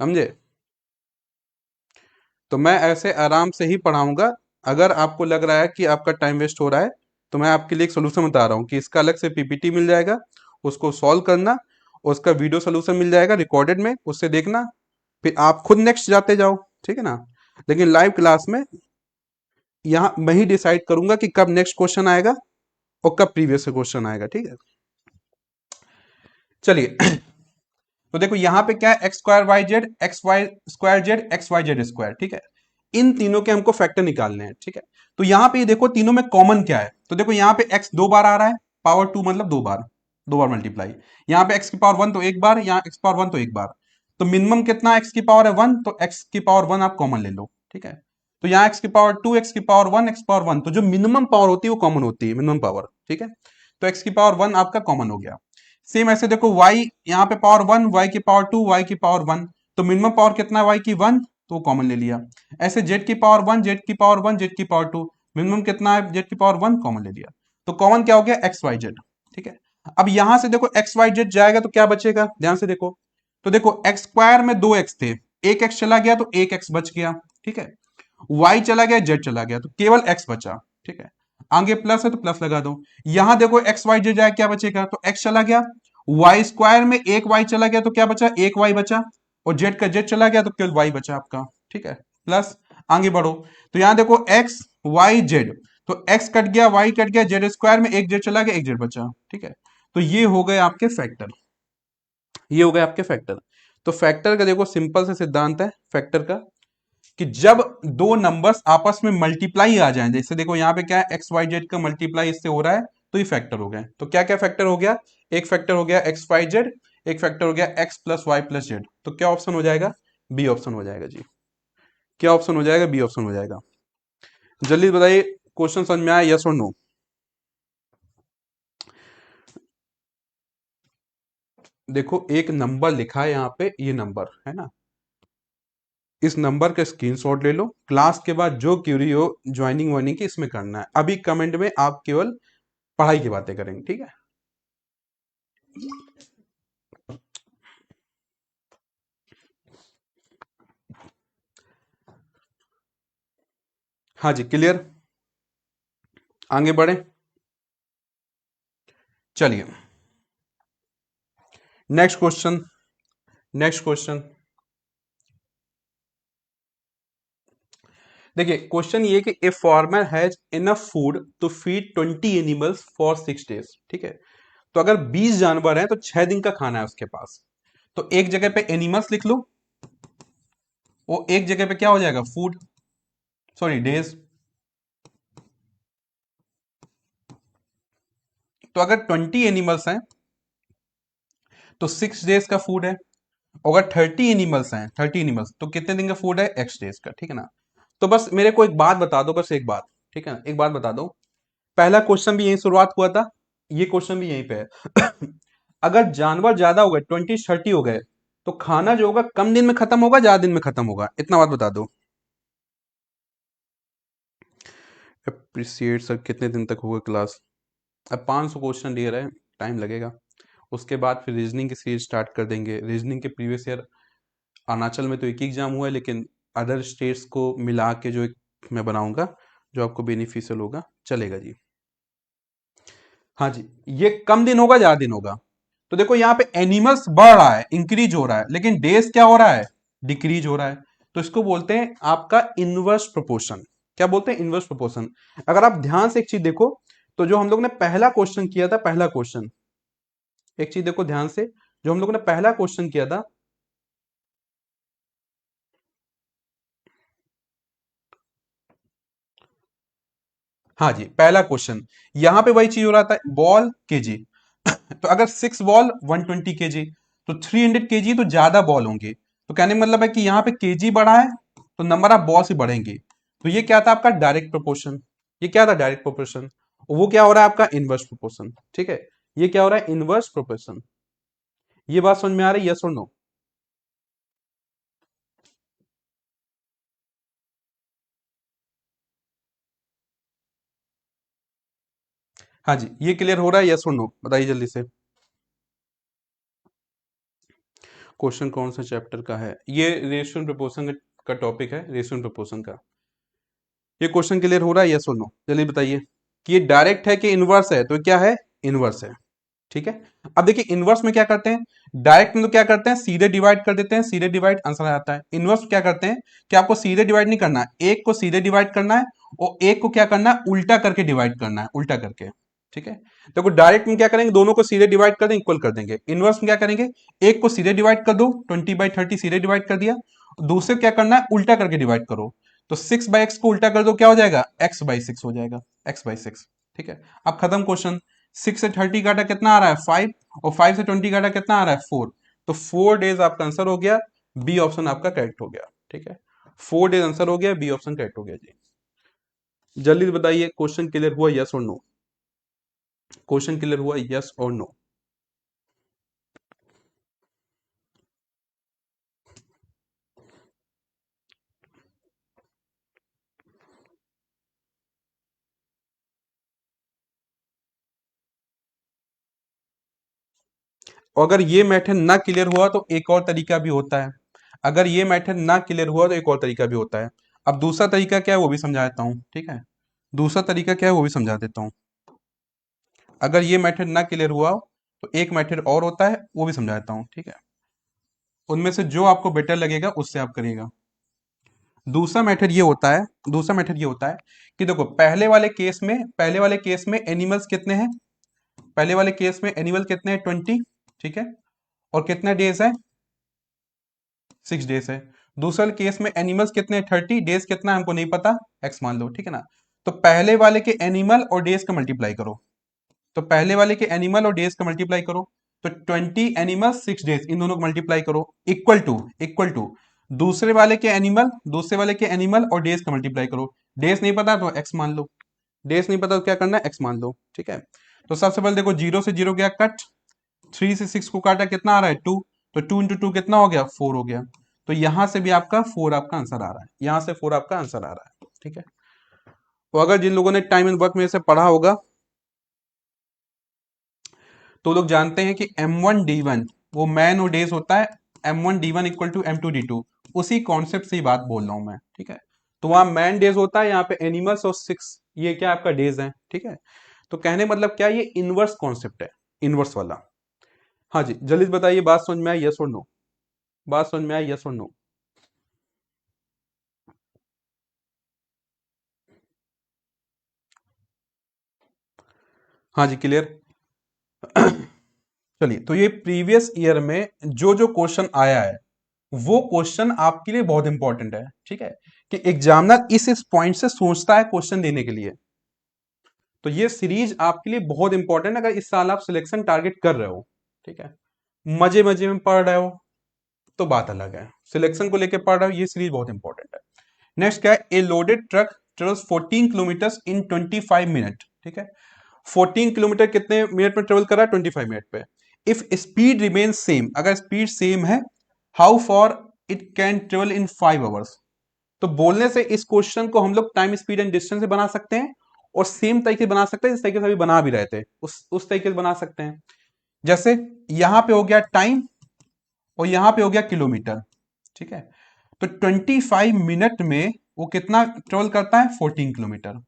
समझे। तो मैं ऐसे आराम से ही पढ़ाऊंगा। अगर आपको लग रहा है कि आपका टाइम वेस्ट हो रहा है, तो मैं आपके लिए एक सोल्यूशन बता रहा हूँ कि इसका अलग से पीपीटी मिल जाएगा, उसको सॉल्व करना, उसका वीडियो सोल्यूशन मिल जाएगा रिकॉर्डेड में, उससे देखना, फिर आप खुद नेक्स्ट जाते जाओ, ठीक है ना। लेकिन लाइव क्लास में यहाँ मैं ही डिसाइड करूंगा कि कब नेक्स्ट क्वेश्चन आएगा और कब प्रीवियस क्वेश्चन आएगा, ठीक है। चलिए तो देखो यहाँ पे क्या है, X square Y Z, X Y square Z, X Y Z square, ठीक है। इन तीनों के हमको फैक्टर निकालने हैं, ठीक है। तो यहाँ पे ये देखो तीनों में कॉमन क्या है, तो देखो यहाँ पे एक्स 2 बार आ रहा है, पावर 2 मतलब 2 बार, 2 बार मल्टीप्लाई, यहाँ पे एक्स की पावर 1 तो 1 बार, यहाँ एक्स पावर 1 तो 1 बार, तो मिनिमम कितना एक्स की पावर है 1, तो एक्स की पावर 1 आप कॉमन ले लो, ठीक है। तो यहाँ एक्स की पावर 2, एक्स की पावर 1, एक्स पावर 1, तो जो मिनिमम पावर होती है वो कॉमन होती है, मिनिमम पावर, ठीक है। तो एक्स की पावर 1 आपका कॉमन हो गया। सेम ऐसे देखो y, यहाँ पे पावर 1, y की पावर 2, y की पावर 1, तो मिनिमम पावर कितना है y की 1, तो वो कॉमन ले लिया। ऐसे z की पावर 1, z की पावर 1, z की पावर 2, मिनिमम कितना है z की पावर 1, कॉमन ले लिया। तो कॉमन क्या हो गया, एक्स वाई जेड, ठीक है। अब यहां से देखो एक्स वाई जेड जाएगा तो क्या बचेगा, ध्यान से देखो, तो देखो एक्स स्क्वायर में 2 एक्स थे, एक एक्स चला गया तो एक एक्स बच गया, ठीक है। y चला गया, z चला गया, तो केवल x बचा, ठीक है। आगे प्लस है तो प्लस लगा दो। यहां देखो एक्स वाई जेड जाए क्या बचेगा, तो x चला गया, वाई स्क्वायर में एक y चला गया तो क्या बचा, एक y बचा, और z का z चला गया तो केवल y बचा आपका, ठीक है। प्लस आगे बढ़ो, तो यहां देखो x y z, तो x कट गया, y कट गया, जेड स्क्वायर में एक z चला गया, एक z बचा, ठीक है। तो ये हो गए आपके फैक्टर, ये हो गए आपके फैक्टर। तो फैक्टर का देखो सिंपल से सिद्धांत है फैक्टर का, कि जब दो नंबर्स आपस में मल्टीप्लाई आ जाएं, जैसे देखो यहाँ पे क्या है, एक्स वाई जेड का मल्टीप्लाई इससे हो रहा है, तो ये फैक्टर हो गए। तो क्या क्या फैक्टर हो गया, एक फैक्टर हो गया एक्स वाई जेड, एक फैक्टर हो गया X plus Y plus Z, तो क्या ऑप्शन हो जाएगा, बी ऑप्शन हो जाएगा जी। क्या ऑप्शन हो जाएगा, बी ऑप्शन हो जाएगा। जल्दी बताइए क्वेश्चन समझ में आया, यस और नो। देखो एक नंबर लिखा है यहाँ पे, ये नंबर है ना, इस नंबर का स्क्रीनशॉट ले लो, क्लास के बाद जो क्यूरी हो ज्वाइनिंग वाइनिंग की इसमें करना है, अभी कमेंट में आप केवल पढ़ाई की बातें करेंगे, ठीक है। हाँ जी क्लियर, आगे बढ़े। चलिए नेक्स्ट क्वेश्चन, नेक्स्ट क्वेश्चन। देखिए क्वेश्चन ये कि a farmer has enough food to feed 20 animals for 6 days, ठीक है। तो अगर 20 जानवर हैं तो 6 दिन का खाना है उसके पास। तो एक जगह पे एनिमल्स लिख लो, वो एक जगह पे क्या हो जाएगा, फूड, सॉरी डेज। तो अगर 20 एनिमल्स हैं तो 6 डेज का फूड है। अगर 30 एनिमल्स हैं, 30 एनिमल्स, तो कितने दिन का फूड है, एक्स डेज का, ठीक है ना। तो बस मेरे को एक बात बता दो, बस एक बात, ठीक है ना, एक बात बता दो। पहला क्वेश्चन भी यहीं शुरुआत हुआ था, ये क्वेश्चन भी यहीं पे है। अगर जानवर ज्यादा हो गए, 20-30 हो गए, तो खाना जो होगा कम दिन में खत्म होगा, ज्यादा दिन में खत्म होगा, इतना बात बता दो। अप्रिसिएट सर, कितने दिन तक होगा क्लास? अब 500 क्वेश्चन दे रहे हैं, टाइम लगेगा। उसके बाद फिर रीजनिंग की सीरीज स्टार्ट कर देंगे। रीजनिंग के प्रीवियस ईयर अरुणाचल में तो एक ही एग्जाम हुआ है, लेकिन अदर स्टेट्स को मिला के जो एक मैं बनाऊंगा जो आपको बेनिफिशियल होगा, चलेगा जी। हाँ जी, ये कम दिन होगा, ज्यादा दिन होगा। तो देखो यहाँ पे एनिमल्स बढ़ रहा है, इंक्रीज हो रहा है, लेकिन डेज क्या हो रहा है, डिक्रीज हो रहा है। तो इसको बोलते हैं आपका इनवर्स प्रोपोर्शन। क्या बोलते हैं, इनवर्स प्रोपोर्शन। अगर आप ध्यान से एक चीज देखो, तो जो हम लोग ने पहला क्वेश्चन किया था, पहला क्वेश्चन, एक चीज देखो ध्यान से, जो हम लोग ने पहला क्वेश्चन किया था, हाँ जी पहला क्वेश्चन, यहां पे वही चीज हो रहा था, बॉल केजी। तो अगर 6 बॉल 120 केजी, तो 300 केजी तो ज्यादा बॉल होंगे। तो कहने का मतलब है कि यहाँ पे केजी बढ़ा है, तो नंबर ऑफ बॉल्स ही बढ़ेंगे। तो ये क्या था आपका डायरेक्ट प्रोपोर्शन, ये क्या था डायरेक्ट प्रोपोर्शन। वो क्या हो रहा है आपका इनवर्स प्रोपोर्शन, ठीक है। ये क्या हो रहा है, इनवर्स प्रोपोर्शन। ये बात समझ में आ रही है, यस और नो? हाँ जी, ये क्लियर हो रहा है, यस और नो, बताइए जल्दी से। क्वेश्चन कौन सा चैप्टर का है, ये रेशियो प्रोपोर्शन का टॉपिक है, रेशियो प्रोपोर्शन का। ये क्वेश्चन क्लियर हो रहा है, यस और नो, जल्दी बताइए। कि ये डायरेक्ट है कि इनवर्स है, तो क्या है, इनवर्स है, ठीक है। अब देखिए इनवर्स में क्या करते हैं, डायरेक्ट में तो क्या करते हैं, सीधे डिवाइड कर देते हैं, सीधे डिवाइड आंसर आ जाता है। इनवर्स क्या करते हैं कि आपको सीधे डिवाइड नहीं करना है, एक को सीधे डिवाइड करना है, और एक को क्या करना है, उल्टा करके डिवाइड करना है, उल्टा करके, ठीक है। देखो डायरेक्ट में क्या करेंगे, दोनों को सीधे डिवाइड कर देंगे, इक्वल कर देंगे। इनवर्स में क्या करेंगे, एक को सीधे डिवाइड कर दो, 20/30 सीधे डिवाइड कर दिया, दूसरे क्या करना है, उल्टा करके डिवाइड करो। तो 6/x को उल्टा कर दो, क्या हो जाएगा, x/6 हो जाएगा, x/6, ठीक है। अब खत्म क्वेश्चन। 6 से 30 काटा कितना आ रहा है, 5, और 5 से 20 काटा कितना आ रहा है, 4। तो 4 डेज आपका आंसर हो गया, बी ऑप्शन आपका करेक्ट हो गया, ठीक है। 4 डेज आंसर हो गया, बी ऑप्शन करेक्ट हो गया जी। जल्दी से बताइए क्वेश्चन क्लियर हुआ, यस और नो? क्वेश्चन क्लियर हुआ, यस और नो? और अगर ये मेथड ना क्लियर हुआ तो एक और तरीका भी होता है। अगर ये मेथड ना क्लियर हुआ तो एक और तरीका भी होता है। अब दूसरा तरीका क्या है वो भी समझा देता हूँ, ठीक है। दूसरा तरीका क्या है वो भी समझा देता हूँ। अगर ये मेथड ना क्लियर हुआ तो एक मेथड और होता है, वो भी समझा देता हूँ, ठीक है। उनमें से जो आपको बेटर लगेगा उससे आप करिएगा। दूसरा मेथड ये होता है, दूसरा मेथड ये होता है कि देखो पहले वाले केस में एनिमल्स कितने हैं, पहले वाले केस में एनिमल कितने हैं, 20, ठीक है। और कितने डेज है, 6 डेज है। दूसरे केस में एनिमल्स कितने हैं, 30, डेज कितना है हमको नहीं पता, एक्स मान लो, ठीक है ना। तो पहले वाले के एनिमल और डेज का मल्टीप्लाई करो, तो पहले वाले के एनिमल और डेज का मल्टीप्लाई करो। तो 20 एनिमल 6 डेज, इन दोनों को मल्टीप्लाई करो, इक्वल टू दूसरे वाले के एनिमल, दूसरे वाले के एनिमल और डेज का मल्टीप्लाई करो। डेज नहीं पता तो एक्स मान लो, डेज नहीं पता तो क्या करना है, एक्स मान लो, ठीक है। तो सबसे पहले देखो 0 से 0 गया कट, 3 से 6 को काटा कितना आ रहा है, 2। तो 2 × 2 कितना हो गया, 4 हो गया। तो यहां से भी आपका 4 आपका आंसर आ रहा है, यहां से 4 आपका आंसर आ रहा है, ठीक है। तो अगर जिन लोगों ने टाइम एंड वर्क में से पढ़ा होगा तो लोग जानते हैं कि M1D1 वो मैन और डेज होता है, M1D1 = M2D2। उसी कॉन्सेप्ट से ही बात बोल रहा हूं मैं, ठीक है। तो वहां मैन डेज होता है, यहाँ पे एनिमल्स और 6 ये क्या आपका डेज है, ठीक है। तो कहने मतलब क्या, ये इनवर्स कॉन्सेप्ट है, इनवर्स वाला। हाँ जी, जल्दी से बताइए, बात समझ में आई, यस और नो? बात समझ में आई, यस और नो? हाँ जी, क्लियर। चलिए, तो ये प्रीवियस ईयर में जो जो क्वेश्चन आया है वो क्वेश्चन आपके लिए बहुत इंपॉर्टेंट है, ठीक है, कि एग्जामिनर इस पॉइंट से सोचता है क्वेश्चन देने के लिए। तो ये सीरीज आपके लिए बहुत इंपॉर्टेंट है अगर इस साल आप सिलेक्शन टारगेट कर रहे हो, ठीक है। मजे मजे में पढ़ रहे हो तो बात अलग है, सिलेक्शन को लेकर पढ़ रहे हो, ये सीरीज बहुत इंपॉर्टेंट है। नेक्स्ट क्या है, a loaded truck travels 14 kilometre in 25 minute, ठीक है। 14 किलोमीटर कितने मिनट में ट्रेवल कर रहा है? 25 मिनट पे। इफ स्पीड रिमेन सेम, अगर स्पीड सेम है, how for it can travel in 5 hours. तो बोलने से इस क्वेश्चन को हम लोग टाइम स्पीड एंड डिस्टेंस से बना सकते हैं और सेम तरीके से बना सकते हैं जिस तरीके से अभी बना भी रहे थे, उस तरीके से बना सकते हैं। जैसे यहां पे हो गया टाइम और यहां पे हो गया किलोमीटर, ठीक है। तो 25 मिनट में वो कितना ट्रेवल करता है? 14 किलोमीटर।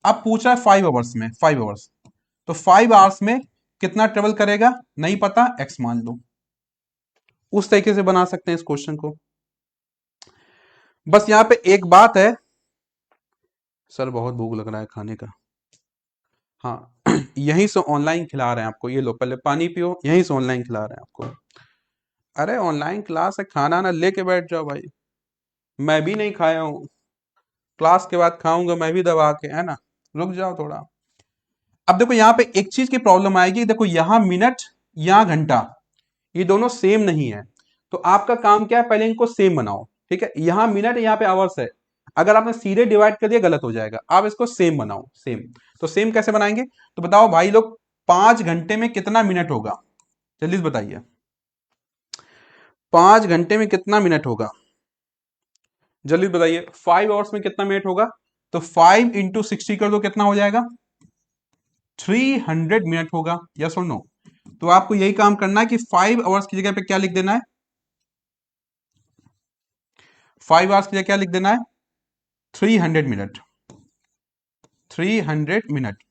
अब पूछ रहा है 5 आवर्स में, 5 आवर्स, तो 5 आवर्स में कितना ट्रेवल करेगा? नहीं पता, एक्स मान लो। उस तरीके से बना सकते हैं इस क्वेश्चन को। बस यहां पे एक बात है, सर बहुत भूख लग रहा है खाने का। हाँ, यहीं से ऑनलाइन खिला रहे हैं आपको, ये लो पहले पानी पियो, यहीं से ऑनलाइन खिला रहे हैं आपको। अरे ऑनलाइन क्लास है, खाना ना लेके बैठ जाओ भाई। मैं भी नहीं खाया हूँ, क्लास के बाद खाऊंगा मैं भी दबा के, है ना। रुक जाओ थोड़ा। अब देखो यहाँ पे एक चीज की प्रॉब्लम आएगी, देखो यहाँ मिनट, यहाँ घंटा, ये दोनों सेम नहीं है। तो आपका काम क्या है, पहले इनको सेम बनाओ, ठीक है। यहाँ मिनट, यहाँ पे आवर्स है, अगर आपने सीधे डिवाइड कर दिया गलत हो जाएगा, आप इसको सेम बनाओ, सेम। तो सेम कैसे बनाएंगे? तो बताओ भाई लोग, 5 घंटे में कितना मिनट होगा? जल्दी से बताइए, 5 घंटे में कितना मिनट होगा? जल्दी बताइए, 5 आवर्स में कितना मिनट होगा? तो 5 × 60 कर दो, कितना हो जाएगा? 300 मिनट होगा, यस और नो? तो आपको यही काम करना है कि 5 आवर्स की जगह पे क्या लिख देना है? 5 आवर्स की जगह क्या लिख देना है? 300 मिनट, 300 मिनट।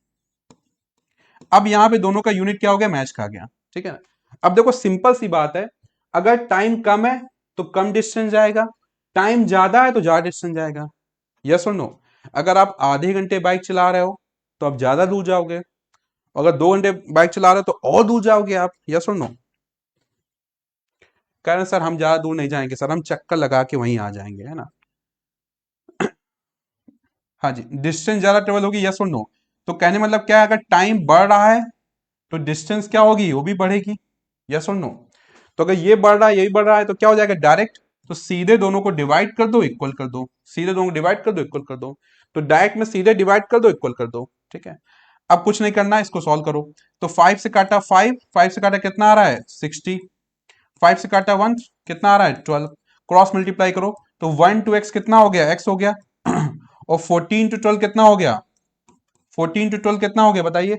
अब यहां पे दोनों का यूनिट क्या हो गया? मैच खा गया, ठीक है। अब देखो सिंपल सी बात है, अगर टाइम कम है तो कम डिस्टेंस जाएगा, टाइम ज्यादा है तो ज्यादा डिस्टेंस जाएगा, यस और नो? अगर आप आधे घंटे बाइक चला रहे हो तो आप ज्यादा दूर जाओगे, अगर 2 घंटे बाइक चला रहे हो तो और दूर जाओगे आप, यस और नो? कह रहे हैं सर हम ज्यादा दूर नहीं जाएंगे सर, हम चक्कर लगा के वहीं आ जाएंगे, है ना। हाँ जी, डिस्टेंस ज्यादा ट्रेवल होगी, यस और नो? तो कहने मतलब क्या है, अगर टाइम बढ़ रहा है तो डिस्टेंस क्या होगी? वो भी बढ़ेगी, यस और नो? तो अगर ये बढ़ रहा है, यही बढ़ रहा है, तो क्या हो जाएगा? डायरेक्ट। तो सीधे दोनों को डिवाइड कर दो, इक्वल कर दो, सीधे दोनों को डिवाइड कर दो, इक्वल कर दो। तो डायरेक्ट में सीधे डिवाइड कर दो, इक्वल कर दो, ठीक है। अब कुछ नहीं करना है, इसको सॉल्व करो। तो 5 से काटा 5, 5 से काटा कितना आ रहा है? 60। 5 से काटा 1, कितना आ रहा है? 12। क्रॉस मल्टीप्लाई करो, तो 1 to x कितना हो गया? x हो गया। और 14 to 12 कितना हो गया? 14 to 12 कितना हो गया बताइए?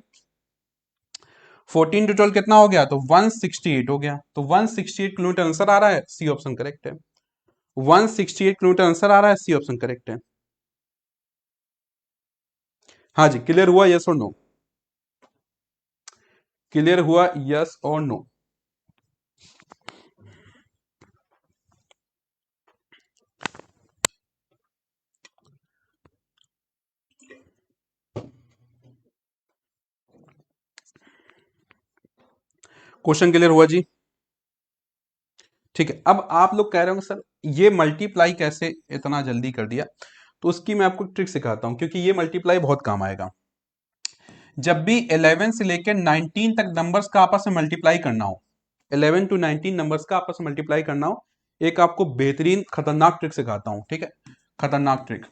14 to 12 कितना हो गया? तो 168 हो गया। तो 168 किलोमीटर आंसर आ रहा है, सी ऑप्शन करेक्ट है। 168 किलोमीटर आंसर आ रहा है, सी ऑप्शन करेक्ट है। हाँ जी, क्लियर हुआ, यस और नो? क्लियर हुआ, यस और नो? क्वेश्चन क्लियर हुआ जी? ठीक है, अब आप लोग कह रहे होंगे सर ये मल्टीप्लाई कैसे इतना जल्दी कर दिया? तो उसकी मैं आपको ट्रिक सिखाता हूं, क्योंकि ये मल्टीप्लाई बहुत काम आएगा। जब भी 11 से लेकर 19 तक नंबर्स का आपस में मल्टीप्लाई करना हो, 11 to 19 नंबर्स का आपस में मल्टीप्लाई करना हो, एक आपको बेहतरीन खतरनाक ट्रिक सिखाता हूं, ठीक है। खतरनाक ट्रिक,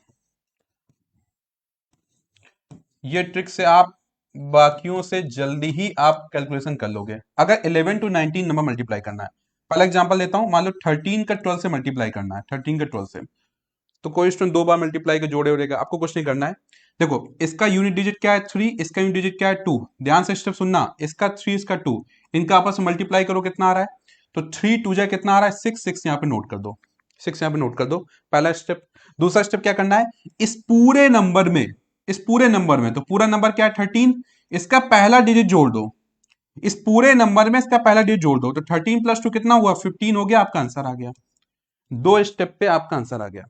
ये ट्रिक से आप बाकियों से जल्दी ही आप कैलकुलेशन कर लोगे। अगर 11 to 19 नंबर मल्टीप्लाई करना है, पहला एग्जांपल लेता हूं, मान लो 13 का 12 से मल्टीप्लाई करना है, 13 का 12 से, तो कोई स्टूडेंट 2 बार मल्टीप्लाई के जोड़े उड़ेगा, आपको कुछ नहीं करना है। देखो इसका यूनिट डिजिट क्या है? 3, इसका यूनिट डिजिट क्या है? 2। ध्यान से स्टेप सुनना, इसका 3, इसका 2, इनका आपस में मल्टीप्लाई करो, कितना आ रहा है? तो 3 2 जा कितना आ रहा है? 6, 6 यहाँ पे नोट कर दो, 6 यहाँ पे नोट कर दो, पहला स्टेप। दूसरा स्टेप क्या करना है, इस पूरे नंबर में, इस पूरे नंबर में, तो पूरा नंबर क्या है? 13, इसका पहला डिजिट जोड़ दो, इस पूरे नंबर में इसका पहला डिजिट जोड़ दो, तो 13 प्लस 2 कितना हुआ, 15 हो गया, आपका आंसर आ गया। दो स्टेप पे आपका आंसर आ गया,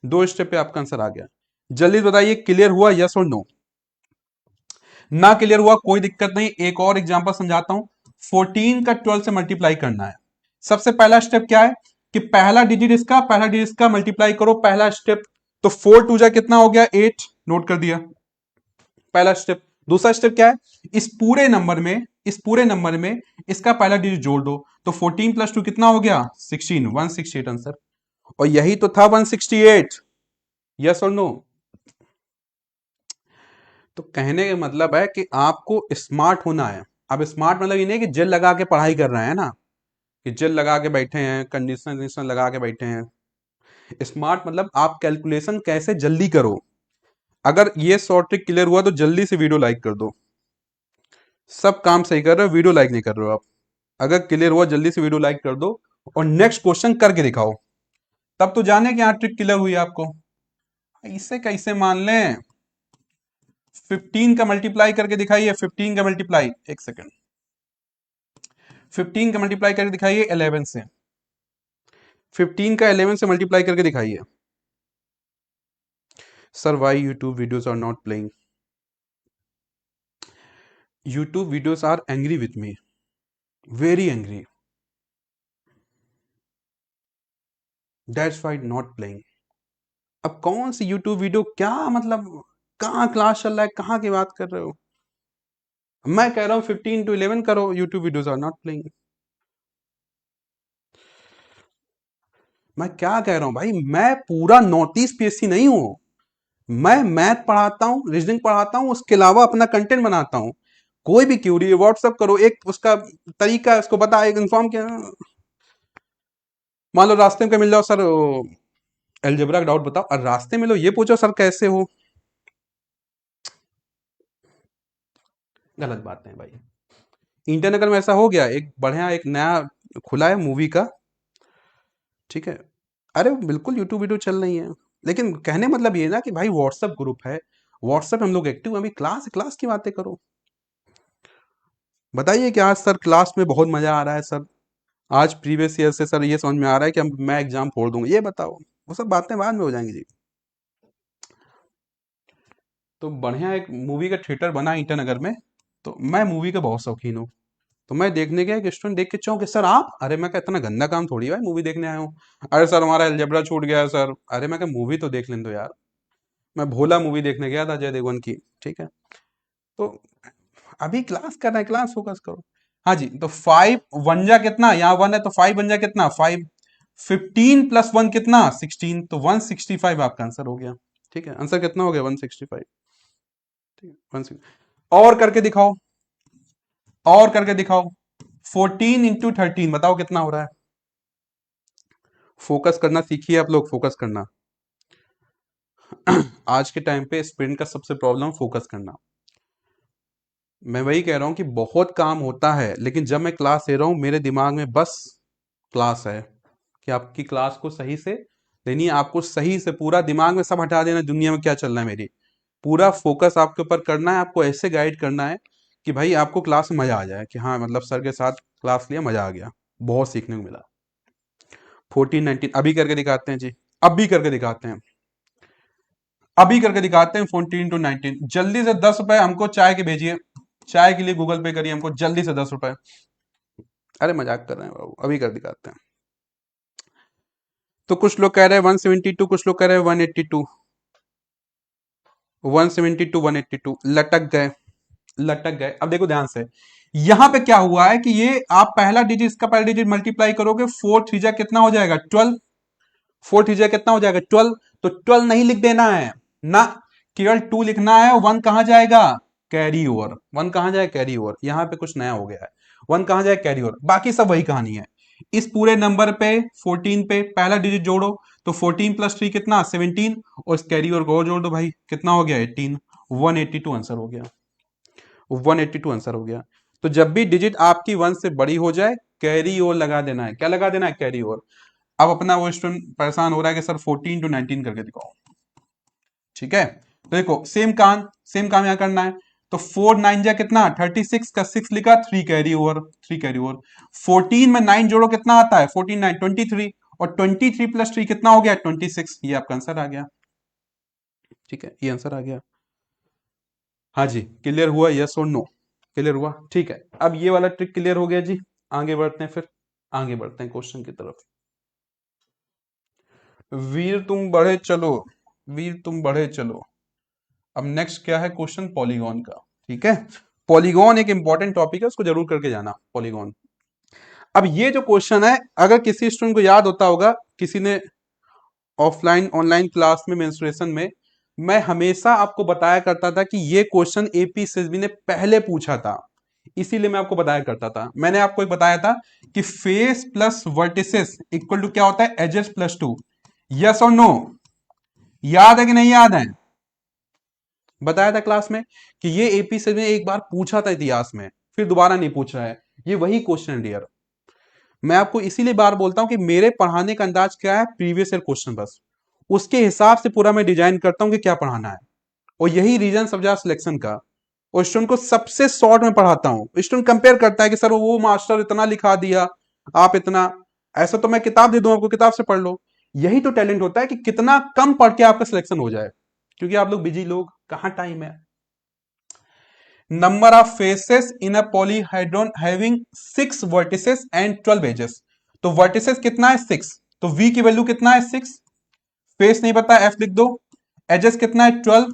दो स्टेप पे आपका आंसर आ गया। जल्दी बताइए, क्लियर हुआ, यस और नो? ना क्लियर हुआ कोई दिक्कत नहीं, एक और एग्जांपल समझाता हूं। 14 का 12 से मल्टीप्लाई करना है। सबसे पहला स्टेप क्या है कि पहला डिजिट इसका, पहला डिजिट इसका मल्टीप्लाई करो, पहला स्टेप। तो 4 टू जा कितना हो गया, 8, नोट कर दिया, पहला स्टेप। दूसरा स्टेप क्या है, इस पूरे नंबर में, इस पूरे नंबर में इसका पहला डिजिट जोड़ दो, तो 14 प्लस 2 कितना हो गया, 16, 168 आंसर। और यही तो था 168, यस और नो? तो कहने का मतलब है कि आपको स्मार्ट होना है। अब स्मार्ट मतलब ये नहीं कि जेल लगा के पढ़ाई कर रहे हैं ना, कि जेल लगा के बैठे हैं, कंडीशनर कंडीशनर लगा के बैठे हैं। स्मार्ट मतलब आप कैलकुलेशन कैसे जल्दी करो। अगर ये शॉर्ट ट्रिक क्लियर हुआ तो जल्दी से वीडियो लाइक कर दो। सब काम सही कर रहे हो, वीडियो लाइक नहीं कर रहे हो आप। अगर क्लियर हुआ जल्दी से वीडियो लाइक कर दो और नेक्स्ट क्वेश्चन करके दिखाओ, तब तो जाने कि हाँ ट्रिक क्लियर हुई आपको। इसे कैसे मान लें, 15 का मल्टीप्लाई करके दिखाइए, 15 का मल्टीप्लाई, एक सेकेंड, 15 का मल्टीप्लाई करके दिखाइए 11 से, 15 का 11 से मल्टीप्लाई करके दिखाइए। Sir why YouTube videos are not playing? YouTube videos are angry with me, very angry, that's why not playing. अब कौन सी यूट्यूब वीडियो, क्या मतलब, कहाँ क्लास चल रहा है, कहाँ की बात कर रहे हो? मैं कह रहा हूँ 15 to 11 करो, YouTube videos are not playing. मैं क्या कह रहा हूँ भाई, मैं पूरा नॉर्थ ईस्ट पीएससी नहीं हूँ। मैं मैथ पढ़ाता हूँ, रीजनिंग पढ़ाता हूँ, उसके अलावा अपना कंटेंट बनाता हूँ। कोई भी क्यूरी व्हाट्सअप करो, एक उसका तरीका है, उसको बता, एक इन्फॉर्म किया। मान लो रास्ते में मिल जाओ, सर अलजेब्रा का डाउट बताओ, और रास्ते में लो ये पूछो सर कैसे हो, गलत बात है भाई। इंटरनगर में ऐसा हो गया, एक बढ़िया एक नया खुला है मूवी का, ठीक है, अरे बिल्कुल यूट्यूब वीडियो चल रही है। लेकिन कहने मतलब ये ना कि भाई व्हाट्सअप ग्रुप है, व्हाट्सअप हम लोग एक्टिव, अभी क्लास क्लास की बातें करो। बताइए कि आज सर क्लास में बहुत मजा आ रहा है सर, आज प्रीवियस ईयर से सर ये समझ में आ रहा है कि मैं एग्जाम फोड़ दूंगा, ये बताओ। वो सब बातें बाद में हो जाएंगी जी। तो बढ़िया एक मूवी का थिएटर बना ईटानगर में, तो मैं मूवी का बहुत शौकीन हूँ। तो मैं देखने गया, एक स्टूडेंट देख के चौंके, सर आप? अरे मैं क्या, इतना गंदा काम थोड़ी है मूवी देखने आया हूँ। अरे सर हमारा अलजेब्रा छूट गया है सर। अरे मैं क्या, मूवी तो देख लें दो यार। मैं भोला मूवी देखने गया था, अजय देवगन की, ठीक है। तो अभी क्लास कर रहे हैं, क्लास फोकस करो। हाँ जी, तो 5 वन जा कितना, यहाँ 1 है तो 5 बन जा कितना, 5। 15 प्लस 1 कितना, 16, तो 165 आपका आंसर हो गया। ठीक है, आंसर कितना हो गया, 165। ठीक है, 160। और करके दिखाओ, और करके दिखाओ। 14 इंटू 13 बताओ कितना हो रहा है। फोकस करना सीखिए आप लोग, फोकस करना। आज के टाइम पे स्प्रिंट का सबसे प्रॉब्लम फोकस करना। मैं वही कह रहा हूं कि बहुत काम होता है, लेकिन जब मैं क्लास ले रहा हूं मेरे दिमाग में बस क्लास है, कि आपकी क्लास को सही से लेनी है, आपको सही से पूरा दिमाग में सब हटा देना, दुनिया में क्या चल रहा है मेरी, पूरा फोकस आपके ऊपर करना है। आपको ऐसे गाइड करना है कि भाई आपको क्लास में मजा आ जाए, कि हाँ मतलब सर के साथ क्लास लिया, मजा आ गया, बहुत सीखने को मिला। 14 19 अभी करके दिखाते हैं जी, अभी करके दिखाते हैं, अभी करके दिखाते हैं। 14 to 19 जल्दी से 10 रुपए हमको चाय के भेजिए, चाय के लिए गूगल पे करिए हमको जल्दी से 10 रुपए। अरे मजाक कर रहे हैं बाबू, अभी कर दिखाते हैं। तो कुछ लोग कह रहे हैं 172, कुछ लोग कह रहे हैं 182, 172 182, लटक गए, लटक गए। अब देखो ध्यान से, यहां पे क्या हुआ है कि ये आप पहला डिजिट, इसका पहला डिजिट मल्टीप्लाई करोगे, 4 थ्री जा कितना हो जाएगा, 12। 4 थ्री जा कितना हो जाएगा, 12। तो 12 नहीं लिख देना है ना, केवल 2 लिखना है। 1 कहां जाएगा, कैरी ओवर। 1 कहां जाए, कैरी ओवर। यहां पे कुछ नया हो गया है, 1 कहां जाए, कैरी ओवर। बाकी सब वही कहानी है। इस पूरे नंबर पे 14 पे पहला डिजिट जोड़ो, तो 14 प्लस 3 कितना, 17, और इस कैरी ओवर को और जोड़ दो भाई, कितना हो गया, 18। 182 आंसर हो गया, 182 आंसर हो गया। तो जब भी डिजिट आपकी 1 से बड़ी हो जाए, कैरी ओवर लगा देना है। क्या लगा देना है, कैरी ओवर। अब अपना वो स्टूडेंट परेशान हो रहा है कि सर 14 to 19 करके दिखाओ, ठीक है। तो देखो सेम काम, सेम काम यहां करना है। तो 4 9 जा कितना 36 का 6 लिखा 3 कैरी ओवर 3 कैरी ओवर 14 में 9 जोड़ो कितना आता है 14 9 23 और 23 प्लस 3 कितना हो गया 26 ये आपका आंसर आ गया। ठीक है ये आंसर आ गया। हाँ जी क्लियर हुआ यस और नो क्लियर हुआ ठीक है। अब ये वाला ट्रिक क्लियर हो गया जी। आगे बढ़ते हैं फिर आगे बढ़ते हैं क्वेश्चन की तरफ। वीर तुम बढ़े चलो वीर तुम बढ़े चलो। अब नेक्स्ट क्या है क्वेश्चन पॉलीगॉन का। ठीक है पॉलीगॉन एक इंपॉर्टेंट टॉपिक है उसको जरूर करके जाना पॉलीगॉन। अब ये जो क्वेश्चन है अगर किसी स्टूडेंट को याद होता होगा किसी ने ऑफलाइन ऑनलाइन क्लास में मेंस्ट्रुएशन में मैं हमेशा आपको बताया करता था कि ये क्वेश्चन एपी सिसबी ने पहले पूछा था इसीलिए मैं आपको बताया करता था। मैंने आपको एक बताया था कि face plus vertices equal to क्या होता है एजेस प्लस टू। यस और नो याद है कि नहीं याद है। बताया था क्लास में कि ये एपी सिसबी ने एक बार पूछा था इतिहास में फिर दोबारा नहीं पूछ रहा है। ये वही क्वेश्चन डियर। मैं आपको इसीलिए बार बोलता हूं कि मेरे पढ़ाने का अंदाज क्या है प्रीवियस ईयर क्वेश्चन बस उसके हिसाब से पूरा मैं डिजाइन करता हूं कि क्या पढ़ाना है। और यही रीजन सब्जेक्ट सिलेक्शन का और स्टूडेंट को सबसे शॉर्ट में पढ़ाता हूं। स्टूडेंट कंपेयर करता है कि सर वो मास्टर इतना लिखा दिया आप इतना ऐसा तो मैं किताब दे दूं आपको किताब से पढ़ लो। यही तो टैलेंट होता है कि कितना कम पढ़ के आपका सिलेक्शन हो जाए क्योंकि आप लोग बिजी लोग कहां टाइम है। Number of faces in a polyhedron having 6 vertices and 12 edges. तो वर्टिसेस कितना है 6 तो v की वैल्यू कितना है 6 फेस नहीं पता f लिख दो एजेस कितना है 12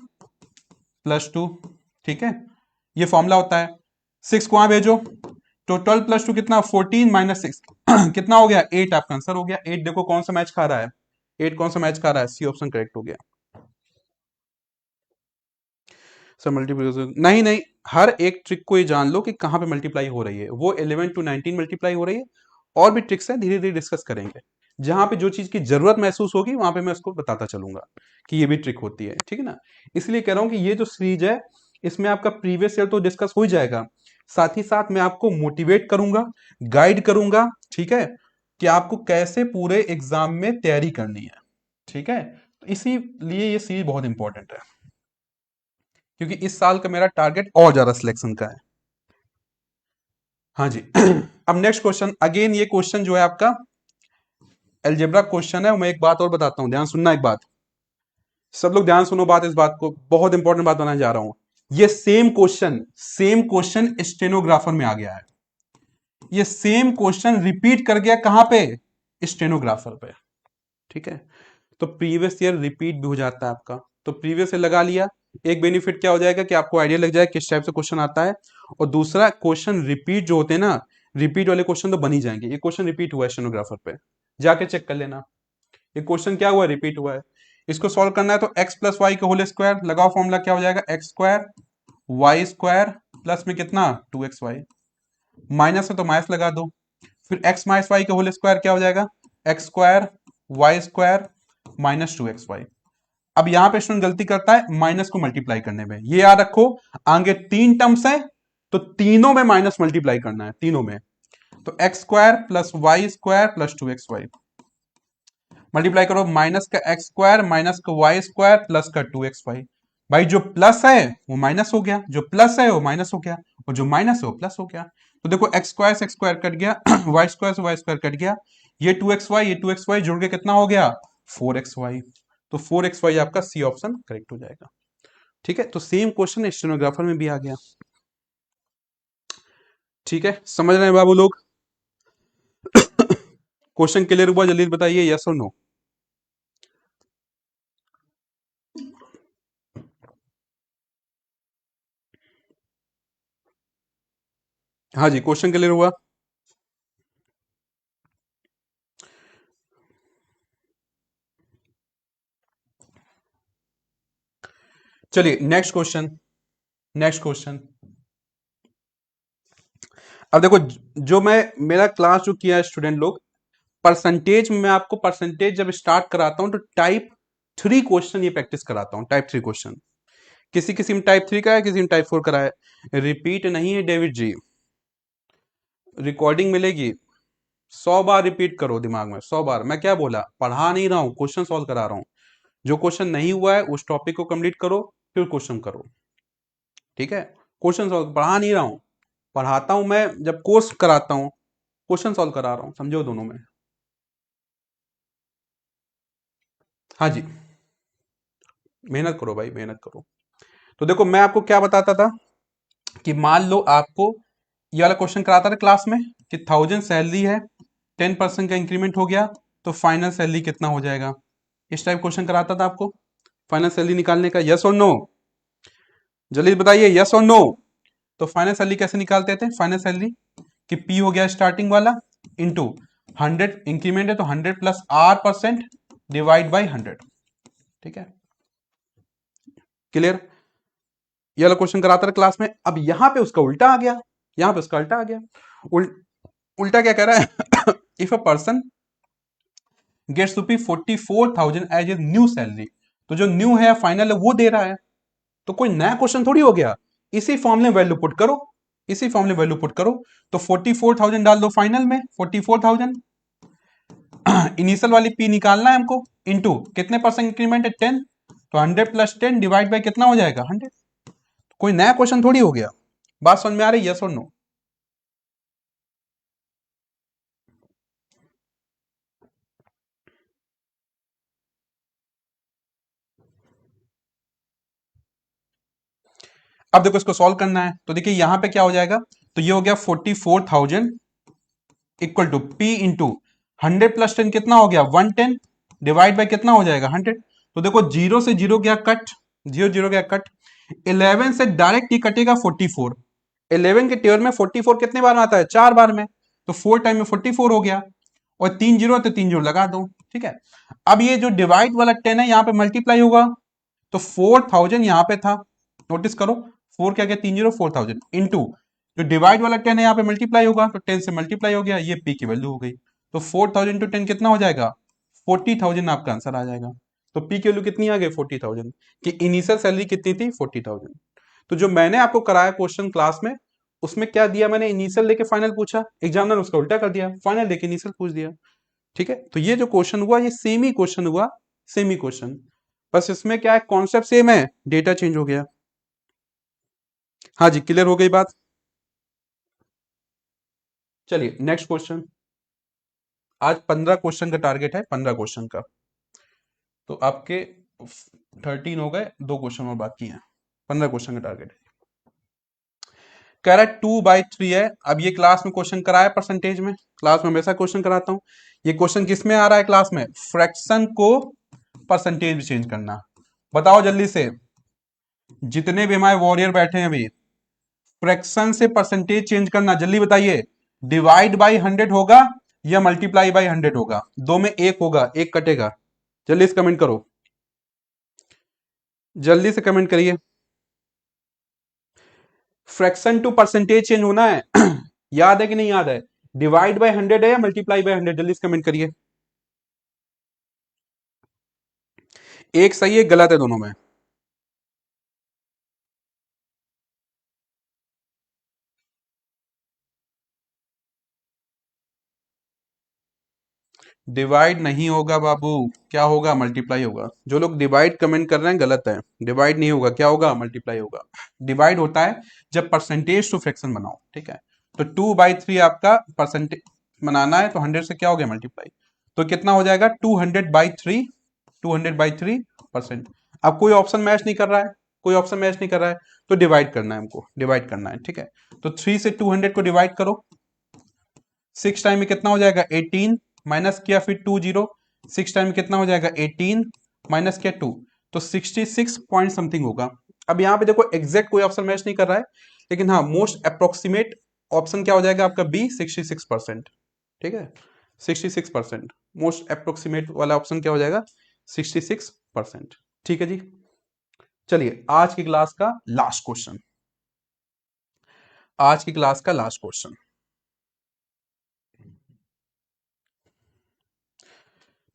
प्लस 2। ठीक है ये फॉर्मूला होता है 6 को वहां भेजो तो 12 प्लस 2 कितना 14 माइनस 6 कितना हो गया 8 आपका आंसर हो गया 8 देखो कौन सा मैच खा रहा है 8 कौन सा मैच खा रहा है सी ऑप्शन करेक्ट हो गया। सर मल्टीप्लाई नहीं नहीं हर एक ट्रिक को ये जान लो कि कहां पे मल्टीप्लाई हो रही है वो 11 टू 19 मल्टीप्लाई हो रही है। और भी ट्रिक्स हैं धीरे धीरे डिस्कस करेंगे जहां पे जो चीज की जरूरत महसूस होगी वहां पे मैं उसको बताता चलूंगा कि ये भी ट्रिक होती है। ठीक है ना इसलिए कह रहा हूं कि ये जो सीरीज है इसमें आपका प्रीवियस ईयर तो डिस्कस हो ही जाएगा साथ ही साथ मैं आपको मोटिवेट करूंगा गाइड करूंगा। ठीक है कि आपको कैसे पूरे एग्जाम में तैयारी करनी है। ठीक है तो इसीलिए ये सीरीज बहुत इंपॉर्टेंट है क्योंकि इस साल का मेरा टारगेट और ज्यादा सिलेक्शन का है। हाँ जी अब नेक्स्ट क्वेश्चन अगेन ये क्वेश्चन जो है आपका एल्जेब्रा क्वेश्चन है। मैं एक बात और बताता हूं ध्यान सुनना एक बात सब लोग ध्यान सुनो बात इस बात को बहुत इंपॉर्टेंट बात बनाने जा रहा हूं। ये सेम क्वेश्चन स्टेनोग्राफर में आ गया है। ये सेम क्वेश्चन रिपीट कर गया कहां पे स्टेनोग्राफर पे। ठीक है तो प्रीवियस ईयर रिपीट भी हो जाता है आपका तो प्रीवियस ईयर लगा लिया। एक बेनिफिट क्या हो जाएगा कि आपको आइडिया लग जाए किस टाइप से क्वेश्चन आता है और दूसरा क्वेश्चन रिपीट जो होते हैं ना रिपीट वाले क्वेश्चन तो बन ही जाएंगे। ये क्वेश्चन रिपीट हुआ है स्टेनोग्राफर पे जाके चेक कर लेना ये क्वेश्चन क्या हुआ रिपीट हुआ है। इसको सॉल्व करना है तो x प्लस वाई का होल स्क्वायर लगाओ फॉर्मूला क्या हो जाएगा x square y square plus में कितना 2xy माइनस है तो माइनस लगा दो फिर x माइनस वाई का होल स्क्वायर क्या हो जाएगा x square y square minus 2xy। अब यहां पे स्टूडेंट गलती करता है माइनस को मल्टीप्लाई करने में ये याद रखो आगे 3 टर्म्स है तो तीनों में माइनस मल्टीप्लाई करना है तीनों में तो x square plus y square plus 2xy multiply करो माइनस का एक्स स्क्वायर माइनस का वाई स्क्वायर प्लस का 2xy। भाई जो प्लस है वो माइनस हो गया जो प्लस है वो माइनस हो गया और जो माइनस है वो प्लस हो गया। तो देखो एक्स स्क्वायर से एक्स स्क्वायर कट गया वाई स्क्वायर से वाई स्क्वायर कट गया ये 2xy ये 2xy जुड़ के कितना हो गया 4xy। तो 4xy आपका सी ऑप्शन करेक्ट हो जाएगा। ठीक है तो सेम क्वेश्चन स्टेनोग्राफर में भी आ गया। ठीक है समझ रहे हैं बाबू लोग क्वेश्चन क्लियर हुआ जल्दी बताइए यस और नो। हाँ जी क्वेश्चन क्लियर हुआ। चलिए नेक्स्ट क्वेश्चन नेक्स्ट क्वेश्चन। अब देखो जो मैं मेरा क्लास जो किया है स्टूडेंट लोग परसेंटेज में मैं आपको परसेंटेज जब स्टार्ट कराता हूं तो टाइप 3 क्वेश्चन ये प्रैक्टिस कराता हूं टाइप 3 क्वेश्चन। किसी किसी में टाइप 3 का है किसी में टाइप 4 का है रिपीट नहीं है डेविड जी रिकॉर्डिंग मिलेगी 100 बार रिपीट करो दिमाग में 100 बार। मैं क्या बोला पढ़ा नहीं रहा हूं क्वेश्चन सॉल्व करा रहा हूं। जो क्वेश्चन नहीं हुआ है उस टॉपिक को कंप्लीट करो फिर क्वेश्चन करो। ठीक है क्वेश्चन सॉल्व पढ़ा नहीं रहा हूं, पढ़ाता हूं मैं जब कोर्स कराता हूं, क्वेश्चन सॉल्व करा रहा हूं, समझो दोनों में। हाँ जी, मेहनत करो भाई, मेहनत करो। तो देखो मैं आपको क्या बताता था कि मान लो आपको ये वाला क्वेश्चन कराता था क्लास में कि 1000 सैलरी है, 10% का इंक्रीमेंट हो गया तो फाइनल सैलरी कितना हो जाएगा। इस टाइप क्वेश्चन कराता था आपको फाइनल सैलरी निकालने का, यस और नो, जल्दी बताइए यस और नो। तो फाइनल सैलरी कैसे निकालते थे, फाइनल सैलरी कि पी हो गया स्टार्टिंग वाला इंटू 100, इंक्रीमेंट है तो 100+R% डिवाइड बाई 100। ठीक है, क्लियर। ये वाला क्वेश्चन कराता था क्लास में। अब यहां पे उसका उल्टा आ गया, यहां पे उसका उल्टा आ गया। उल्टा क्या कह रहा है if a person gets rupee 44,000 as a new salary, तो जो न्यू है फाइनल है वो दे रहा है, तो कोई नया क्वेश्चन थोड़ी हो गया। इसी फॉर्म में वैल्यू पुट करो, इसी फॉर्म में वैल्यू पुट करो। तो 44,000 डाल दो फाइनल में, 44,000 इनिशियल वाली पी निकालना है हमको, इनटू कितने परसेंट इंक्रीमेंट है 10, तो 100+10 डिवाइड बाई कितना हो जाएगा 100। कोई नया क्वेश्चन थोड़ी हो गया। बात समझ में आ रही, यस और नो। अब देखो इसको सॉल्व करना है, तो देखिए यहां पे क्या हो जाएगा, तो ये हो गया 44,000 इक्वल टू पी इंटू 100+10 कितना हो गया 110 डिवाइड बाई कितना हो जाएगा 100। तो देखो जीरो से जीरो गया कट, जीरो जीरो गया कट, 11 से डायरेक्ट ही कटेगा 44। 11 के टेबल में 44 कितने बार में आता है, 4 बार में, तो 4 टाइम में 44 हो गया, और 3 जीरो तो 3 जीरो लगा दो। ठीक है, अब ये जो डिवाइड वाला 10 है यहाँ पे मल्टीप्लाई होगा, तो 4000 यहाँ पे था, नोटिस करो 4 क्या गया 3 जीरो 4000 इंटू जो डिवाइड वाला 10 है यहाँ पे मल्टीप्लाई होगा, तो 10 से मल्टीप्लाई हो गया, ये पी की वैल्यू हो गई। तो 4000 इंटू 10 कितना हो जाएगा 40,000 आपका आंसर आ जाएगा। तो पी की वैल्यू कितनी आ गई 40,000, कि इनिशियल सैलरी कितनी थी 40,000। तो जो मैंने आपको कराया क्वेश्चन क्लास में, उसमें क्या दिया मैंने, इनिशियल लेके फाइनल पूछा, एग्जामिनर उसका उल्टा कर दिया, फाइनल लेके इनिशियल पूछ दिया। ठीक है, तो ये जो क्वेश्चन हुआ ये सेम ही क्वेश्चन हुआ, सेम ही क्वेश्चन, बस इसमें क्या है कॉन्सेप्ट सेम है, डेटा चेंज हो गया। हाँ जी, क्लियर हो गई बात। चलिए नेक्स्ट क्वेश्चन। आज 15 क्वेश्चन का टारगेट है, 15 क्वेश्चन का, तो आपके 13 हो गए, 2 क्वेश्चन और बाकी हैं, 15 क्वेश्चन का टारगेट है। कह रहा है 2/3 है। अब ये क्लास में क्वेश्चन कराया परसेंटेज में, क्लास में हमेशा क्वेश्चन कराता हूं। ये क्वेश्चन किस में आ रहा है क्लास में, फ्रैक्शन को परसेंटेज में चेंज करना। बताओ जल्दी से, जितने भी हमारे वॉरियर बैठे हैं अभी, फ्रैक्शन से परसेंटेज चेंज करना, जल्दी बताइए। डिवाइड बाई 100 होगा या मल्टीप्लाई बाई 100 होगा, दो में एक होगा, एक कटेगा। जल्दी से कमेंट करो, जल्दी से कमेंट करिए। फ्रैक्शन टू परसेंटेज चेंज होना है याद है कि नहीं याद है, डिवाइड बाय 100 है या मल्टीप्लाई बाय 100, जल्दी से कमेंट करिए। एक सही है, गलत है दोनों में। डिवाइड नहीं होगा बाबू, क्या होगा मल्टीप्लाई होगा। जो लोग डिवाइड कमेंट कर रहे हैं गलत है, डिवाइड नहीं होगा, क्या होगा मल्टीप्लाई होगा। डिवाइड होता है जब परसेंटेज टू फ्रैक्शन बनाओ, ठीक है। तो 2/3 आपका परसेंटेज बनाना है, तो 100 से क्या हो गया मल्टीप्लाई, तो कितना हो जाएगा 200/3, 200/3%। अब कोई ऑप्शन मैच नहीं कर रहा है, कोई ऑप्शन मैच नहीं कर रहा है, तो डिवाइड करना है हमको, डिवाइड करना है, ठीक है। तो 3 से 200 को डिवाइड करो, 6 टाइम में कितना हो जाएगा 18, माइनस किया फिर 2 जीरो, 6 टाइम में कितना हो जाएगा 18 माइनस किया 2, तो 66 पॉइंट समथिंग होगा। अब यहाँ पे देखो एग्जैक्ट कोई ऑप्शन मैच नहीं कर रहा है, लेकिन हाँ मोस्ट अप्रोक्सीमेट ऑप्शन क्या हो जाएगा आपका बी 66%, ठीक है। 66%, मोस्ट अप्रोक्सीमेट वाला ऑप्शन क्या हो जाएगा 66%। ठीक है जी, चलिए आज की क्लास का लास्ट क्वेश्चन, आज की क्लास का लास्ट क्वेश्चन।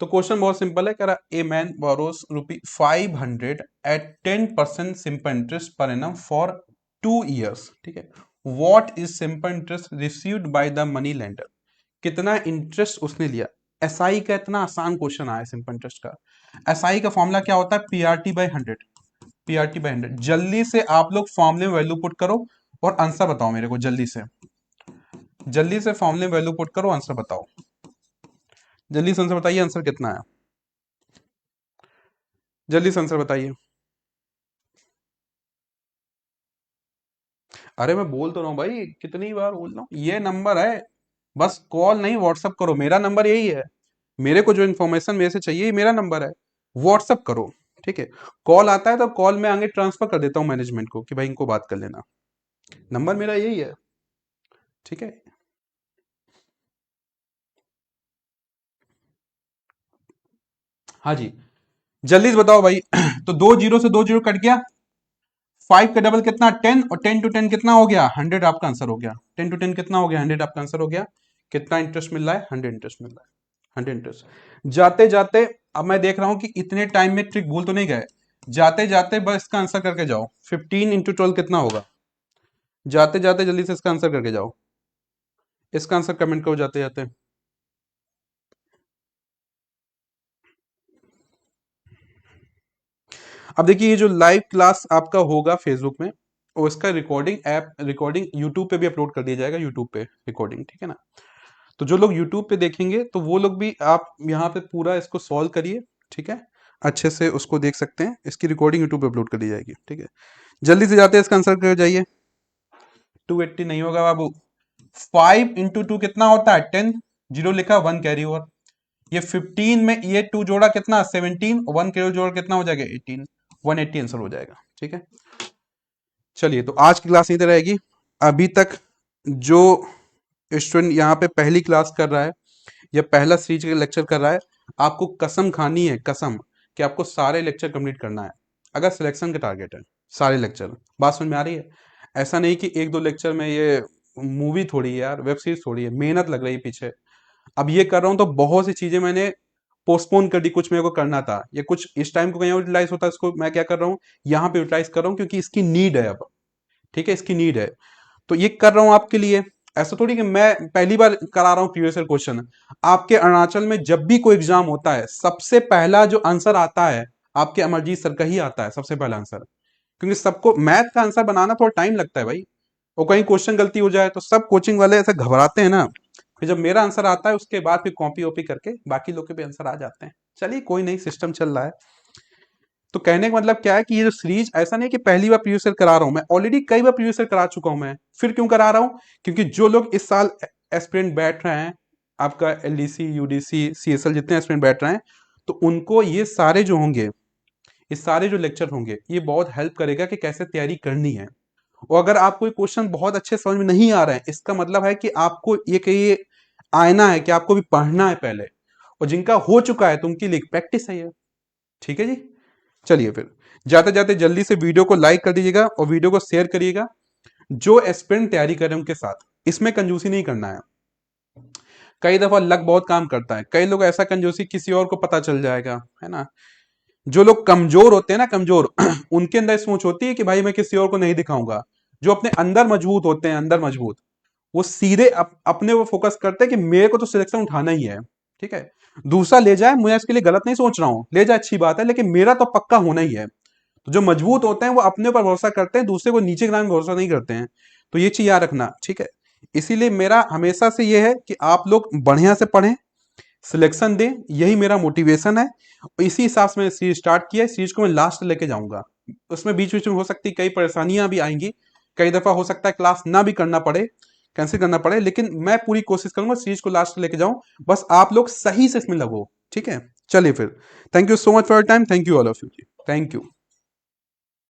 तो क्वेश्चन बहुत सिंपल है, कह रहा a man borrows ₹500 at 10% simple interest per annum for 2 years, ठीक है। What is simple interest received by the money lender, कितना इंटरेस्ट उसने लिया। एसआई का इतना आसान क्वेश्चन आया सिंपल इंटरेस्ट का। एसआई का फॉर्मूला क्या होता है, पीआरटी बाय 100, पीआरटी बाय 100। जल्दी से आप लोग फॉर्मूले में वैल्यू पुट करो और आंसर बताओ मेरे को, जल्दी से फॉर्मूले में वैल्यू पुट करो, आंसर बताओ, जल्दी से आंसर बताइए, आंसर कितना है, जल्दी से आंसर बताइए। अरे मैं बोल तो रहा हूँ भाई, कितनी बार बोल रहा हूँ, ये नंबर है, बस कॉल नहीं व्हाट्सअप करो, मेरा नंबर यही है, मेरे को जो इन्फॉर्मेशन मेरे से चाहिए ये मेरा नंबर है, व्हाट्सअप करो, ठीक है। कॉल आता है तो कॉल में आगे ट्रांसफर कर देता हूँ मैनेजमेंट को कि भाई इनको बात कर लेना, नंबर मेरा यही है, ठीक है। हाँ जी, जल्दी से बताओ भाई। तो 2 जीरो से 2 जीरो कट गया, 5 का डबल कितना 10, और 10 टू 10 कितना हो गया 100, आपका आंसर हो गया। 10 टू 10 कितना हो गया 100, आपका आंसर हो गया। कितना इंटरेस्ट मिल रहा है 100 इंटरेस्ट मिल रहा है, 100 इंटरेस्ट। जाते जाते अब मैं देख रहा हूं कि इतने टाइम में ट्रिक भूल तो नहीं गए, जाते जाते बस इसका आंसर करके जाओ, 15 × 12 कितना होगा, जाते जाते जल्दी से इसका आंसर करके जाओ, इसका आंसर कमेंट करो जाते जाते। अब देखिए ये जो लाइव क्लास आपका होगा फेसबुक में, और इसका रिकॉर्डिंग यूट्यूब पे भी अपलोड कर दिया जाएगा, यूट्यूब पे रिकॉर्डिंग, ठीक है ना। तो जो लोग यूट्यूब पे देखेंगे तो वो लोग भी आप यहाँ पे पूरा इसको सॉल्व करिए, ठीक है, अच्छे से उसको देख सकते हैं, इसकी रिकॉर्डिंग यूट्यूब पे अपलोड कर दी जाएगी, ठीक है। जल्दी से जाते हैं इसका आंसर कर जाइए। 280 नहीं होगा बाबू, 5 × 2 कितना होता है 10, जीरो लिखा 1 कैरी ओवर, ये 15 में ये 2 जोड़ा कितना 17, 1 कैरी जोड़ा कितना हो जाएगा 18, 180 आंसर हो जाएगा, ठीक है। चलिए तो आज की क्लास यहीं तक रहेगी। अभी तक जो स्टूडेंट यहाँ पे पहली क्लास कर रहा है या पहला सीरीज का लेक्चर कर रहा है, आपको कसम खानी है, कसम, कि आपको सारे लेक्चर कंप्लीट करना है, अगर सिलेक्शन का टारगेट है, सारे लेक्चर। बात समझ में आ रही है? ऐसा नहीं कि एक दो लेक्चर में, ये मूवी थोड़ी है यार, वेब सीरीज थोड़ी है, मेहनत लग रही है पीछे। अब ये कर रहा हूँ तो बहुत सी चीजें मैंने पोस्टपोन कर दी, कुछ मेरे को करना था, ये कुछ इस टाइम को कहीं यूटिलाइज होता है, इसको मैं क्या कर रहा हूँ यहाँ पे यूटिलाइज कर रहा हूँ, क्योंकि इसकी नीड है अब, ठीक है, इसकी नीड है, तो ये कर रहा हूं आपके लिए। ऐसा थोड़ी कि मैं पहली बार करा रहा हूं प्रीवियस ईयर क्वेश्चन। आपके अरुणाचल में जब भी कोई एग्जाम होता है, सबसे पहला जो आंसर आता है आपके अमरजीत सर का ही आता है, सबसे पहला आंसर, क्योंकि सबको मैथ का आंसर बनाना थोड़ा टाइम लगता है भाई, और कहीं क्वेश्चन गलती हो जाए तो सब कोचिंग वाले ऐसे घबराते हैं ना, फिर जब मेरा आंसर आता है उसके बाद फिर कॉपी वॉपी करके बाकी लोग के भी आंसर आ जाते हैं। चलिए कोई नहीं, सिस्टम चल रहा है। तो कहने का मतलब क्या है कि ये जो सीरीज ऐसा नहीं कि पहली बार प्रीवियस ईयर करा रहा हूं, मैं ऑलरेडी कई बार प्रीवियस ईयर करा चुका हूं मैं, फिर क्यों करा रहा हूं, क्योंकि जो लोग इस साल एस्पिरेंट बैठ रहे हैं, आपका एलडीसी यूडीसी सीएसएल जितने एस्पिरेंट बैठ रहे हैं, तो उनको ये सारे जो होंगे, ये सारे जो लेक्चर होंगे, ये बहुत हेल्प करेगा कि कैसे तैयारी करनी है। और अगर आपको क्वेश्चन बहुत अच्छे समझ में नहीं आ रहे हैं, इसका मतलब है कि आपको ये आईना है कि आपको भी पढ़ना है पहले, और जिनका हो चुका है तो उनके लिए प्रैक्टिस है ये, ठीक है जी। चलिए फिर जाते जाते जल्दी से वीडियो को लाइक कर दीजिएगा और वीडियो को शेयर करिएगा, जो एस्पिरेंट तैयारी कर रहे हैं उनके साथ, इसमें कंजूसी नहीं करना है। कई दफा लक बहुत काम करता है, कई लोग ऐसा कंजूसी किसी और को पता चल जाएगा, है ना। जो लोग कमजोर होते हैं ना, कमजोर उनके अंदर सोच होती है कि भाई मैं किसी और को नहीं दिखाऊंगा। जो अपने अंदर मजबूत होते हैं, अंदर मजबूत, वो सीधे अपने वो फोकस करते हैं कि मेरे को तो सिलेक्शन उठाना ही है, ठीक है। दूसरा ले जाए, मुझे इसके लिए गलत नहीं सोच रहा हूं, ले जाए अच्छी बात है, लेकिन मेरा तो पक्का होना ही है। तो जो मजबूत होते हैं वो अपने ऊपर भरोसा करते हैं, दूसरे को नीचे गिराने में भरोसा नहीं करते हैं। तो ये चीज याद रखना, ठीक है। इसीलिए मेरा हमेशा से ये है कि आप लोग बढ़िया से पढ़ें, सिलेक्शन दें, यही मेरा मोटिवेशन है। इसी हिसाब से मैंने सीरीज स्टार्ट किया है, सीरीज को मैं लास्ट लेके जाऊंगा। उसमें बीच बीच में हो सकती है कई परेशानियां भी आएंगी, कई दफा हो सकता है क्लास ना भी करना पड़े, कैंसिल करना पड़े, लेकिन मैं पूरी कोशिश करूंगा सीरीज को लास्ट लेके जाऊं। बस आप लोग सही से इसमें लगो, ठीक है। चलिए फिर, thank you so much for your time, thank you all of you, thank you.